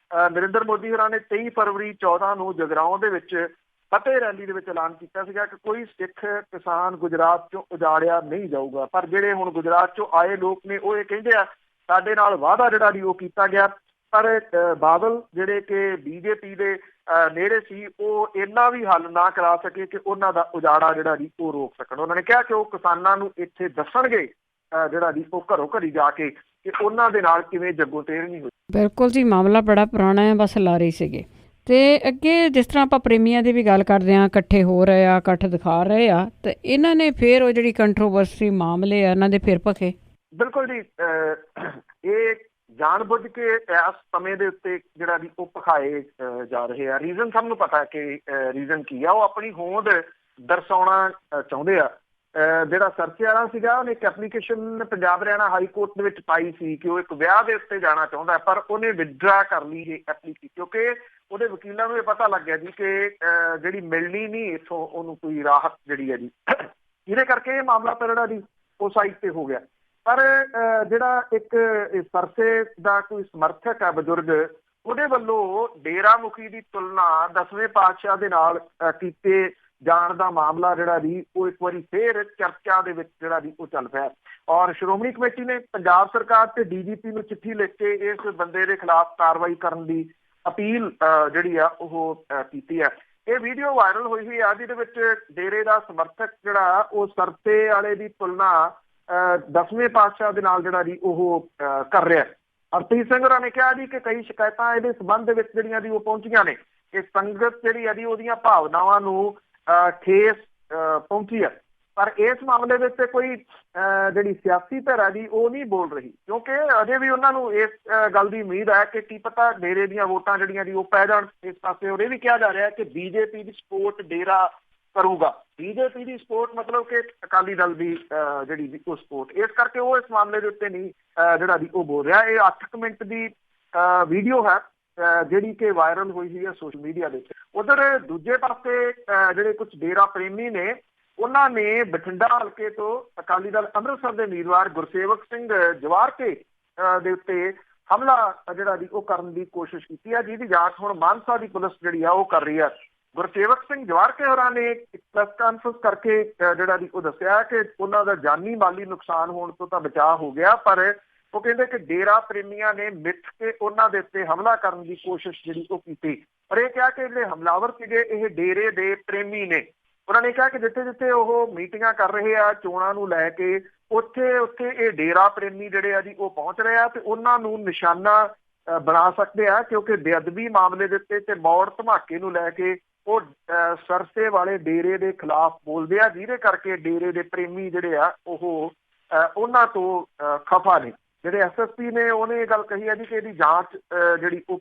ਨਰਿੰਦਰ ਮੋਦੀ ਹੋਰਾਂ ਨੇ 23 ਫਰਵਰੀ 14 ਨੂੰ ਜਗਰਾਉਂ ਦੇ ਵਿੱਚ ਫਤਿਹ ਰੈਲੀ ਦੇ ਵਿੱਚ ਐਲਾਨ ਕੀਤਾ ਸੀਗਾ ਕਿ ਕੋਈ ਸਿੱਖ ਕਿਸਾਨ ਗੁਜਰਾਤ ਚੋਂ ਉਜਾੜਿਆ ਨਹੀਂ ਜਾਊਗਾ। ਪਰ ਜਿਹੜੇ ਹੁਣ ਗੁਜਰਾਤ ਚੋਂ ਆਏ ਲੋਕ ਨੇ ਉਹ ਇਹ ਕਹਿੰਦੇ ਆ ਸਾਡੇ ਨਾਲ ਵਾਅਦਾ ਜਿਹੜਾ ਜੀ ਉਹ ਕੀਤਾ ਗਿਆ। ਪਰ ਬਾਦਲ ਜਿਹੜੇ ਕਿ ਬੀਜੇਪੀ ਦੇ ਨੇੜੇ ਸੀ ਉਹ ਇੰਨਾ ਵੀ ਹੱਲ ਨਾ ਕਰਾ ਸਕੇ ਕਿ ਉਹਨਾਂ ਦਾ ਉਜਾੜਾ ਜਿਹੜਾ ਜੀ ਉਹ ਰੋਕ ਸਕਣ। ਉਹਨਾਂ ਨੇ ਕਿਹਾ ਕਿ ਉਹ ਕਿਸਾਨਾਂ ਨੂੰ ਇੱਥੇ ਦੱਸਣਗੇ ਜਿਹੜਾ ਜੀ ਉਹ ਘਰੋਂ ਘਰੀ ਜਾ ਕੇ ਕਿ ਉਹਨਾਂ ਦੇ ਨਾਲ ਕਿਵੇਂ ਜੱਗੋਤੇਰਨੀ ਹੋਈ। ਬਿਲਕੁਲ ਜੀ, ਮਾਮਲਾ ਬੜਾ ਪੁਰਾਣਾ ਹੈ, ਬਸ ਲਾਰੇ ਸੀਗੇ। ਤੇ ਅੱਗੇ ਜਿਸ ਤਰ੍ਹਾਂ ਆਪਾਂ ਪ੍ਰੇਮੀਆਂ ਦੀ ਵੀ ਗੱਲ ਕਰਦੇ ਹਾਂ, ਇਕੱਠੇ ਹੋ ਰਹੇ ਆ, ਇਕੱਠ ਦਿਖਾ ਰਹੇ ਆ, ਤੇ ਇਹਨਾਂ ਨੇ ਫਿਰ ਉਹ ਜਿਹੜੀ ਕੰਟਰੋਵਰਸੀ ਮਾਮਲੇ ਆ ਇਹਨਾਂ ਦੇ ਫਿਰ ਭਖੇ। ਬਿਲਕੁਲ ਜੀ, ਇਹ ਜਾਣ ਬੁੱਝ ਕੇ ਇਸ ਸਮੇਂ ਦੇ ਉੱਤੇ ਜਿਹੜਾ ਵੀ ਉਹ ਭਖਾਏ ਜਾ ਰਹੇ ਆ। ਰੀਜ਼ਨ ਸਭ ਨੂੰ ਪਤਾ ਕਿ ਰੀਜ਼ਨ ਕੀ ਆ। ਉਹ ਆਪਣੀ ਹੋਂਦ ਦਰਸਾਉਣਾ ਚਾਹੁੰਦੇ ਆ। ਜਿਹੜਾ ਸਰਚੇ ਵਾਲਾ ਸੀਗਾ ਉਹਨੇ ਇੱਕ application Punjab Haryana high court ਦੇ ਵਿੱਚ ਪਾਈ ਸੀ ਕਿ ਉਹ ਇੱਕ ਵਿਆਹ ਦੇ ਉੱਤੇ ਜਾਣਾ ਚਾਹੁੰਦਾ, ਪਰ ਉਹਨੇ ਵਿਦਡਰਾ ਕਰ ਲਈ ਇਹ ਐਪਲੀਕੇਸ਼ਨ, ਕਿਉਂਕਿ ਉਹਦੇ ਵਕੀਲਾਂ ਨੂੰ ਇਹ ਪਤਾ ਲੱਗ ਗਿਆ ਜੀ ਕਿ ਜਿਹੜੀ ਮਿਲਣੀ ਨਹੀਂ ਇੱਥੋਂ ਉਹਨੂੰ ਕੋਈ ਰਾਹਤ ਜਿਹੜੀ ਹੈ ਜੀ, ਜਿਹਦੇ ਕਰਕੇ ਇਹ ਮਾਮਲਾ ਤਾਂ ਜਿਹੜਾ ਜੀ ਉਹ ਸਾਈਡ ਤੇ ਹੋ ਗਿਆ। ਪਰ ਜਿਹੜਾ ਇੱਕ ਸਰਸੇ ਦਾ ਕੋਈ ਸਮਰਥਕ ਹੈ ਬਜ਼ੁਰਗ, ਉਹਦੇ ਵੱਲੋਂ ਡੇਰਾ ਮੁਖੀ ਦੀ ਤੁਲਨਾ 10ਵੇਂ ਪਾਤਸ਼ਾਹ ਦੇ ਨਾਲ ਕੀਤੇ ਜਾਣ ਦਾ ਮਾਮਲਾ ਜਿਹੜਾ ਜੀ ਉਹ ਇੱਕ ਵਾਰੀ ਫੇਰ ਚਰਚਾ ਦੇ ਵਿੱਚ ਜਿਹੜਾ ਜੀ ਉਹ ਚੱਲ ਪਿਆ। ਔਰ ਸ਼੍ਰੋਮਣੀ ਕਮੇਟੀ ਨੇ ਪੰਜਾਬ ਸਰਕਾਰ ਤੇ ਡੀਜੀਪੀ ਨੂੰ ਚਿੱਠੀ ਲਿਖ ਕੇ ਇਸ ਬੰਦੇ ਦੇ ਖਿਲਾਫ ਕਾਰਵਾਈ ਕਰਨ ਦੀ ਅਪੀਲ ਜਿਹੜੀ ਆ ਉਹ ਕੀਤੀ ਹੈ। ਇਹ ਵੀਡੀਓ ਵਾਇਰਲ ਹੋਈ ਸੀ ਆ, ਜਿਹਦੇ ਵਿੱਚ ਡੇਰੇ ਦਾ ਸਮਰਥਕ ਜਿਹੜਾ ਉਹ ਸਰਸੇ ਵਾਲੇ ਦੀ ਤੁਲਨਾ 10ਵੇਂ ਪਾਤਸ਼ਾਹ ਦੇ ਨਾਲ ਜਿਹੜਾ ਜੀ ਉਹ ਕਰ ਰਿਹਾ। ਹਰਪ੍ਰੀਤ ਸਿੰਘ ਹੋਰਾਂ ਨੇ ਕਿਹਾ ਜੀ ਕਿ ਕਈ ਸ਼ਿਕਾਇਤਾਂ ਇਹਦੇ ਸੰਬੰਧ ਦੇ ਵਿੱਚ ਜਿਹੜੀਆਂ ਜੀ ਉਹ ਪਹੁੰਚੀਆਂ ਨੇ। ਇਹ ਸੰਗਤ ਜਿਹੜੀ ਹੈ ਜੀ ਉਹਦੀਆਂ ਭਾਵਨਾਵਾਂ ਨੂੰ ਠੇਸ ਪਹੁੰਚੀ ਹੈ। ਪਰ ਇਸ ਮਾਮਲੇ ਵਿੱਚ ਕੋਈ ਜਿਹੜੀ ਸਿਆਸੀ ਧਿਰ ਹੈ ਜੀ ਉਹ ਨਹੀਂ ਬੋਲ ਰਹੀ, ਕਿਉਂਕਿ ਅਜੇ ਵੀ ਉਹਨਾਂ ਨੂੰ ਇਸ ਗੱਲ ਦੀ ਉਮੀਦ ਹੈ ਕਿ ਕੀ ਪਤਾ ਡੇਰੇ ਦੀਆਂ ਵੋਟਾਂ ਜਿਹੜੀਆਂ ਜੀ ਉਹ ਪੈ ਜਾਣ ਇਸ ਪਾਸੇ। ਔਰ ਇਹ ਵੀ ਕਿਹਾ ਜਾ ਰਿਹਾ ਕਿ ਬੀਜੇਪੀ ਦੀ ਸਪੋਰਟ ਡੇਰਾ ਕਰੂਗਾ। ਬੀਜੇਪੀ ਦੀ ਸਪੋਰਟ ਮਤਲਬ ਕਿ ਅਕਾਲੀ ਦਲ ਦੀ ਜਿਹੜੀ ਉਹ ਸਪੋਰਟ, ਇਸ ਕਰਕੇ ਉਹ ਇਸ ਮਾਮਲੇ ਦੇ ਉੱਤੇ ਨਹੀਂ ਜਿਹੜਾ ਜੀ ਉਹ ਬੋਲ ਰਿਹਾ। ਇਹ 8 ਮਿੰਟ ਦੀ ਵੀਡੀਓ ਹੈ ਜਿਹੜੀ ਕਿ ਵਾਇਰਲ ਹੋਈ ਸੀ ਹੈ ਸੋਸ਼ਲ ਮੀਡੀਆ ਦੇ। ਉਧਰ ਦੂਜੇ ਪਾਸੇ ਜਿਹੜੇ ਕੁਝ ਡੇਰਾ ਪ੍ਰੇਮੀ ਨੇ ਉਹਨਾਂ ਨੇ ਬਠਿੰਡਾ ਹਲਕੇ ਤੋਂ ਅਕਾਲੀ ਦਲ ਅੰਮ੍ਰਿਤਸਰ ਦੇ ਉਮੀਦਵਾਰ ਗੁਰਸੇਵਕ ਸਿੰਘ ਜਵਾਰਕੇ ਦੇ ਉੱਤੇ ਹਮਲਾ ਜਿਹੜਾ ਜੀ ਉਹ ਕਰਨ ਦੀ ਕੋਸ਼ਿਸ਼ ਕੀਤੀ ਹੈ, ਜਿਹਦੀ ਜਾਂਚ ਹੁਣ ਮਾਨਸਾ ਦੀ ਪੁਲਿਸ ਜਿਹੜੀ ਆ ਉਹ ਕਰ ਰਹੀ ਹੈ। ਗੁਰਸੇਵਕ ਸਿੰਘ ਜਵਾਰਕੇ ਹੋਰਾਂ ਨੇ ਇੱਕ ਪ੍ਰੈਸ ਕਾਨਫਰੰਸ ਕਰਕੇ ਜਿਹੜਾ ਜੀ ਉਹ ਦੱਸਿਆ ਕਿ ਉਹਨਾਂ ਦਾ ਜਾਨੀ ਮਾਲੀ ਨੁਕਸਾਨ ਹੋਣ ਤੋਂ ਤਾਂ ਬਚਾਅ ਹੋ ਗਿਆ, ਪਰ ਉਹ ਕਹਿੰਦੇ ਕਿ ਡੇਰਾ ਪ੍ਰੇਮੀਆਂ ਨੇ ਮਿੱਥ ਕੇ ਉਹਨਾਂ ਦੇ ਉੱਤੇ ਹਮਲਾ ਕਰਨ ਦੀ ਕੋਸ਼ਿਸ਼ ਜਿਹੜੀ ਉਹ ਕੀਤੀ। ਪਰ ਇਹ ਕਿਹਾ ਕਿ ਜਿਹੜੇ ਹਮਲਾਵਰ ਸੀਗੇ ਇਹ ਡੇਰੇ ਦੇ ਪ੍ਰੇਮੀ ਨੇ। ਉਹਨਾਂ ਨੇ ਕਿਹਾ ਕਿ ਜਿੱਥੇ ਜਿੱਥੇ ਉਹ ਮੀਟਿੰਗਾਂ ਕਰ ਰਹੇ ਆ ਚੋਣਾਂ ਨੂੰ ਲੈ ਕੇ, ਉੱਥੇ ਉੱਥੇ ਇਹ ਡੇਰਾ ਪ੍ਰੇਮੀ ਜਿਹੜੇ ਆ ਜੀ ਉਹ ਪਹੁੰਚ ਰਹੇ ਆ ਤੇ ਉਹਨਾਂ ਨੂੰ ਨਿਸ਼ਾਨਾ ਬਣਾ ਸਕਦੇ ਆ, ਕਿਉਂਕਿ ਬੇਅਦਬੀ ਮਾਮਲੇ ਦੇ ਉੱਤੇ ਤੇ ਮੌੜ ਧਮਾਕੇ ਨੂੰ ਲੈ ਕੇ ਉਹ ਸਰਸੇ ਵਾਲੇ ਡੇਰੇ ਦੇ ਖਿਲਾਫ ਬੋਲਦੇ ਆ, ਜਿਹਦੇ ਕਰਕੇ ਡੇਰੇ ਦੇ ਪ੍ਰੇਮੀ ਜਿਹੜੇ ਆ ਉਹ ਉਹਨਾਂ ਤੋਂ ਖਫਾ ਨੇ। ਜਿਹੜੇ ਐਸਐਸਪੀ ਨੇ ਉਹਨੇ ਇਹ ਗੱਲ ਕਹੀ ਹੈ ਜੀ ਕਿ ਇਹਦੀ ਜਾਂਚ ਜਿਹੜੀ ਉਹ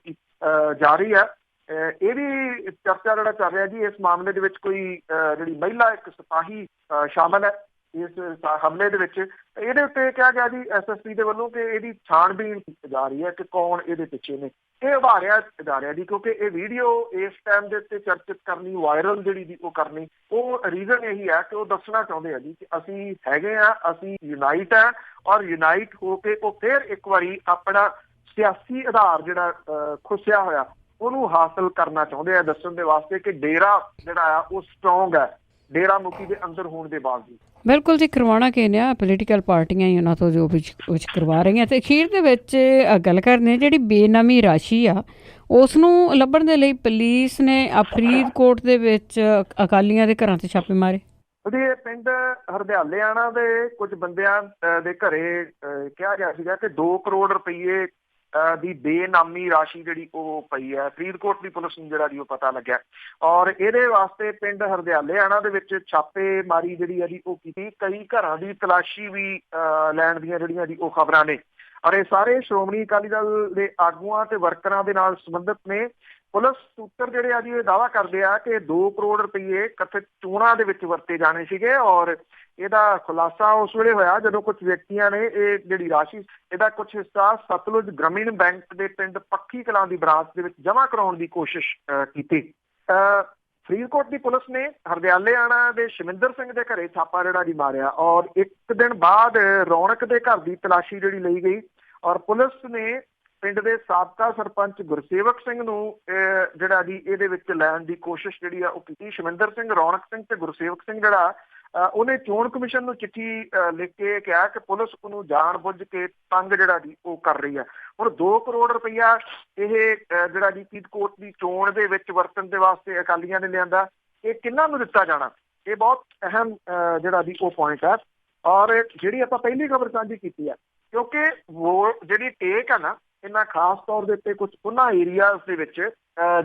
ਜਾਰੀ ਹੈ। ਇਹ ਵੀ ਚਰਚਾ ਜਿਹੜਾ ਚੱਲ ਰਿਹਾ ਜੀ ਇਸ ਮਾਮਲੇ ਦੇ ਵਿੱਚ ਕੋਈ ਜਿਹੜੀ ਮਹਿਲਾ ਇੱਕ ਸਿਪਾਹੀ ਸ਼ਾਮਲ ਹੈ ਇਸ ਹਮਲੇ ਦੇ ਵਿੱਚ। ਇਹਦੇ ਉੱਤੇ ਕਿਹਾ ਗਿਆ ਜੀ ਐਸਐਸਪੀ ਦੇ ਵੱਲੋਂ ਕਿ ਇਹਦੀ ਛਾਣਬੀਣ ਕੀਤੀ ਜਾ ਰਹੀ ਹੈ ਕਿ ਕੌਣ ਇਹਦੇ ਪਿੱਛੇ ਨੇ। ਇਹ ਉਭਾਰਿਆ ਜਾ ਰਿਹਾ ਜੀ ਕਿਉਂਕਿ ਇਹ ਵੀਡੀਓ ਇਸ ਟਾਈਮ ਦੇ ਉੱਤੇ ਚਰਚਿਤ ਕਰਨੀ, ਵਾਇਰਲ ਜਿਹੜੀ ਦੀ ਉਹ ਕਰਨੀ, ਉਹ ਰੀਜ਼ਨ ਇਹੀ ਹੈ ਕਿ ਉਹ ਦੱਸਣਾ ਚਾਹੁੰਦੇ ਆ ਜੀ ਕਿ ਅਸੀਂ ਹੈਗੇ ਆ, ਅਸੀਂ ਯੂਨਾਈਟ ਹੈ, ਔਰ ਯੂਨਾਈਟ ਹੋ ਕੇ ਉਹ ਫਿਰ ਇੱਕ ਵਾਰੀ ਆਪਣਾ ਸਿਆਸੀ ਆਧਾਰ ਜਿਹੜਾ ਖੁੱਸਿਆ ਹੋਇਆ ਉਹਨੂੰ ਹਾਸਲ ਕਰਨਾ ਚਾਹੁੰਦੇ ਆ, ਦੱਸਣ ਦੇ ਵਾਸਤੇ ਕਿ ਡੇਰਾ ਜਿਹੜਾ ਆ ਉਹ ਸਟਰੋਂਗ ਹੈ ਡੇਰਾ ਮੁਖੀ ਦੇ ਅੰਦਰ ਹੋਣ ਦੇ ਬਾਵਜੂਦ। ਬਿਲਕੁਲ ਜੀ, ਕਰਵਾਉਣਾ ਕਿ ਨੇ ਪੋਲੀਟੀਕਲ ਪਾਰਟੀਆਂ ਹੀ ਉਹਨਾਂ ਤੋਂ ਜੋ ਕੁਛ ਕਰਵਾ ਰਹੀਆਂ। ਅਤੇ ਅਖੀਰ ਦੇ ਵਿੱਚ ਗੱਲ ਕਰਨੀ ਜਿਹੜੀ ਬੇਨਾਮੀ ਰਾਸ਼ੀ ਆ ਉਸ ਨੂੰ ਲੱਭਣ ਦੇ ਲਈ ਪੁਲਿਸ ਨੇ ਫਰੀਦਕੋਟ ਦੇ ਵਿੱਚ ਅਕਾਲੀਆਂ ਦੇ ਘਰਾਂ 'ਤੇ ਛਾਪੇ ਮਾਰੇ। ਉਹਦੇ ਪਿੰਡ ਹਰਦਿਆਲਿਆਣਾ ਦੇ ਕੁਝ ਬੰਦਿਆਂ ਦੇ ਘਰੇ ਕਿਹਾ ਗਿਆ ਸੀਗਾ ਕਿ 2 ਕਰੋੜ ਰੁਪਈਏ ਦੀ ਬੇਨਾਮੀ ਰਾਸ਼ੀ ਜਿਹੜੀ ਉਹ ਪਈ ਹੈ। ਫਰੀਦਕੋਟ ਦੀ ਪੁਲਿਸ ਨੂੰ ਜਿਹੜਾ ਜੀ ਉਹ ਪਤਾ ਲੱਗਿਆ ਔਰ ਇਹਦੇ ਵਾਸਤੇ ਪਿੰਡ ਹਰਦਿਆਲਿਆਣਾ ਦੇ ਵਿੱਚ ਛਾਪੇਮਾਰੀ ਜਿਹੜੀ ਹੈ ਜੀ ਉਹ ਕੀਤੀ। ਕਈ ਘਰਾਂ ਦੀ ਤਲਾਸ਼ੀ ਵੀ ਲੈਣ ਦੀਆਂ ਜਿਹੜੀਆਂ ਜੀ ਉਹ ਖਬਰਾਂ ਨੇ ਔਰ ਇਹ ਸਾਰੇ ਸ਼੍ਰੋਮਣੀ ਅਕਾਲੀ ਦਲ ਦੇ ਆਗੂਆਂ ਤੇ ਵਰਕਰਾਂ ਦੇ ਨਾਲ ਸੰਬੰਧਿਤ ਨੇ। ਪੁਲਿਸ ਸੂਤਰ ਜਿਹੜੇ ਆ ਜੀ ਇਹ ਦਾਅਵਾ ਕਰਦੇ ਆ ਕਿ 2 ਕਰੋੜ ਰੁਪਈਏ ਕਥਿਤ ਚੋਣਾਂ ਦੇ ਵਿੱਚ ਵਰਤੇ ਜਾਣੇ ਸੀਗੇ ਔਰ ਇਹਦਾ ਖੁਲਾਸਾ ਉਸ ਵੇਲੇ ਹੋਇਆ ਜਦੋਂ ਕੁਝ ਵਿਅਕਤੀਆਂ ਨੇ ਇਹ ਜਿਹੜੀ ਰਾਸ਼ੀ ਇਹਦਾ ਕੁਝ ਹਿੱਸਾ ਸਤਲੁਜ ਗ੍ਰਾਮੀਣ ਬੈਂਕ ਦੇ ਪਿੰਡ ਪੱਖੀ ਕਲਾਂ ਦੀ ਬ੍ਰਾਂਚ ਦੇ ਵਿੱਚ ਜਮ੍ਹਾਂ ਕਰਾਉਣ ਦੀ ਕੋਸ਼ਿਸ਼ ਕੀਤੀ। ਫਰੀਦਕੋਟ ਦੀ ਪੁਲਿਸ ਨੇ ਹਰਦਿਆਲਿਆਣਾ ਦੇ ਸ਼ਮਿੰਦਰ ਸਿੰਘ ਦੇ ਘਰੇ ਛਾਪਾ ਜਿਹੜਾ ਜੀ ਮਾਰਿਆ ਔਰ 1 ਦਿਨ ਬਾਅਦ ਰੌਣਕ ਦੇ ਘਰ ਦੀ ਤਲਾਸ਼ੀ ਜਿਹੜੀ ਲਈ ਗਈ ਔਰ ਪੁਲਿਸ ਨੇ ਪਿੰਡ ਦੇ ਸਾਬਕਾ ਸਰਪੰਚ ਗੁਰਸੇਵਕ ਸਿੰਘ ਨੂੰ ਜਿਹੜਾ ਜੀ ਇਹਦੇ ਵਿੱਚ ਲੈਣ ਦੀ ਕੋਸ਼ਿਸ਼ ਜਿਹੜੀ ਆ ਉਹ ਕੀਤੀ। ਸ਼ਮਿੰਦਰ ਸਿੰਘ, ਰੌਣਕ ਸਿੰਘ ਤੇ ਗੁਰਸੇਵਕ ਸਿੰਘ ਜਿਹੜਾ ਉਹਨੇ ਚੋਣ ਕਮਿਸ਼ਨ ਨੂੰ ਚਿੱਠੀ ਲਿਖ ਕੇ ਕਿਹਾ ਕਿ ਪੁਲਿਸ ਉਹਨੂੰ ਜਾਣ ਬੁੱਝ ਕੇ ਤੰਗ ਜਿਹੜਾ ਜੀ ਉਹ ਕਰ ਰਹੀ ਹੈ। ਹੁਣ 2 ਕਰੋੜ ਰੁਪਈਆ ਇਹ ਜਿਹੜਾ ਜੀ ਫਰੀਦਕੋਟ ਦੀ ਚੋਣ ਦੇ ਵਿੱਚ ਵਰਤਣ ਦੇ ਵਾਸਤੇ ਅਕਾਲੀਆਂ ਨੇ ਲਿਆਂਦਾ, ਇਹ ਕਿਹਨਾਂ ਨੂੰ ਦਿੱਤਾ ਜਾਣਾ, ਇਹ ਬਹੁਤ ਅਹਿਮ ਜਿਹੜਾ ਜੀ ਉਹ ਪੁਆਇੰਟ ਹੈ। ਔਰ ਜਿਹੜੀ ਆਪਾਂ ਪਹਿਲੀ ਖਬਰ ਸਾਂਝੀ ਕੀਤੀ ਹੈ ਕਿਉਂਕਿ ਜਿਹੜੀ ਟੇਕ ਹੈ ਨਾ ਇਹਨਾਂ ਖਾਸ ਤੌਰ ਦੇ ਉੱਤੇ ਕੁਝ ਉਹਨਾਂ ਏਰੀਆਜ਼ ਦੇ ਵਿੱਚ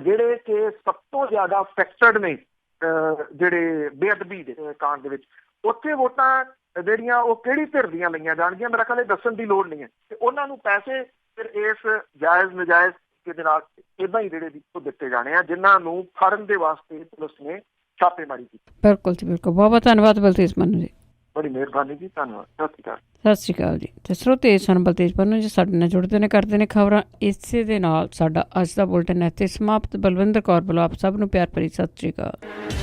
ਜਿਹੜੇ ਕਿ ਸਭ ਤੋਂ ਜ਼ਿਆਦਾ ਅਫੈਕਟਡ ਨੇ ਜਿਹੜੇ ਬੇਅਦਬੀ ਦੇ ਕਾਂਡ ਦੇ ਵਿੱਚ, ਉੱਥੇ ਵੋਟਾਂ ਜਿਹੜੀਆਂ ਉਹ ਕਿਹੜੀ ਧਿਰ ਦੀਆਂ ਲਈਆਂ ਜਾਣਗੀਆਂ ਮੇਰਾ ਖਿਆਲ ਇਹ ਦੱਸਣ ਦੀ ਲੋੜ ਨਹੀਂ ਹੈ ਤੇ ਉਹਨਾਂ ਨੂੰ ਪੈਸੇ ਫਿਰ ਇਸ ਜਾਇਜ਼ ਨਜਾਇਜ਼ ਦੇ ਨਾਲ ਇੱਦਾਂ ਹੀ ਜਿਹੜੇ ਉਹ ਦਿੱਤੇ ਜਾਣੇ ਆ ਜਿਨ੍ਹਾਂ ਨੂੰ ਫੜਨ ਦੇ ਵਾਸਤੇ ਪੁਲਿਸ ਨੇ ਛਾਪੇਮਾਰੀ ਕੀਤੀ। ਬਿਲਕੁਲ ਜੀ, ਬਿਲਕੁਲ। ਬਹੁਤ ਬਹੁਤ ਧੰਨਵਾਦ ਬਲਤੇਜ ਪੰਨੂ ਜੀ, ਬੜੀ ਮਿਹਰਬਾਨੀ ਜੀ, ਧੰਨਵਾਦ। ਸਤਿ ਸ਼੍ਰੀ ਅਕਾਲ। ਸਤਿ ਸ਼੍ਰੀ ਅਕਾਲ ਜੀ। ਤੇ ਸਰੋਤੇ ਸਨ ਬਲਤੇਜ ਪੰਨੂ ਜੀ ਸਾਡੇ ਨਾਲ ਜੁੜਦੇ ਨੇ, ਕਰਦੇ ਨੇ ਖਬਰਾਂ। ਇਸੇ ਦੇ ਨਾਲ ਸਾਡਾ ਅੱਜ ਦਾ ਬੁਲਟਨ ਇੱਥੇ ਸਮਾਪਤ। ਬਲਵਿੰਦਰ ਕੌਰ ਵੱਲੋਂ ਆਪ ਸਭ ਨੂੰ ਪਿਆਰ ਭਰੀ ਸਤਿ ਸ਼੍ਰੀ ਅਕਾਲ।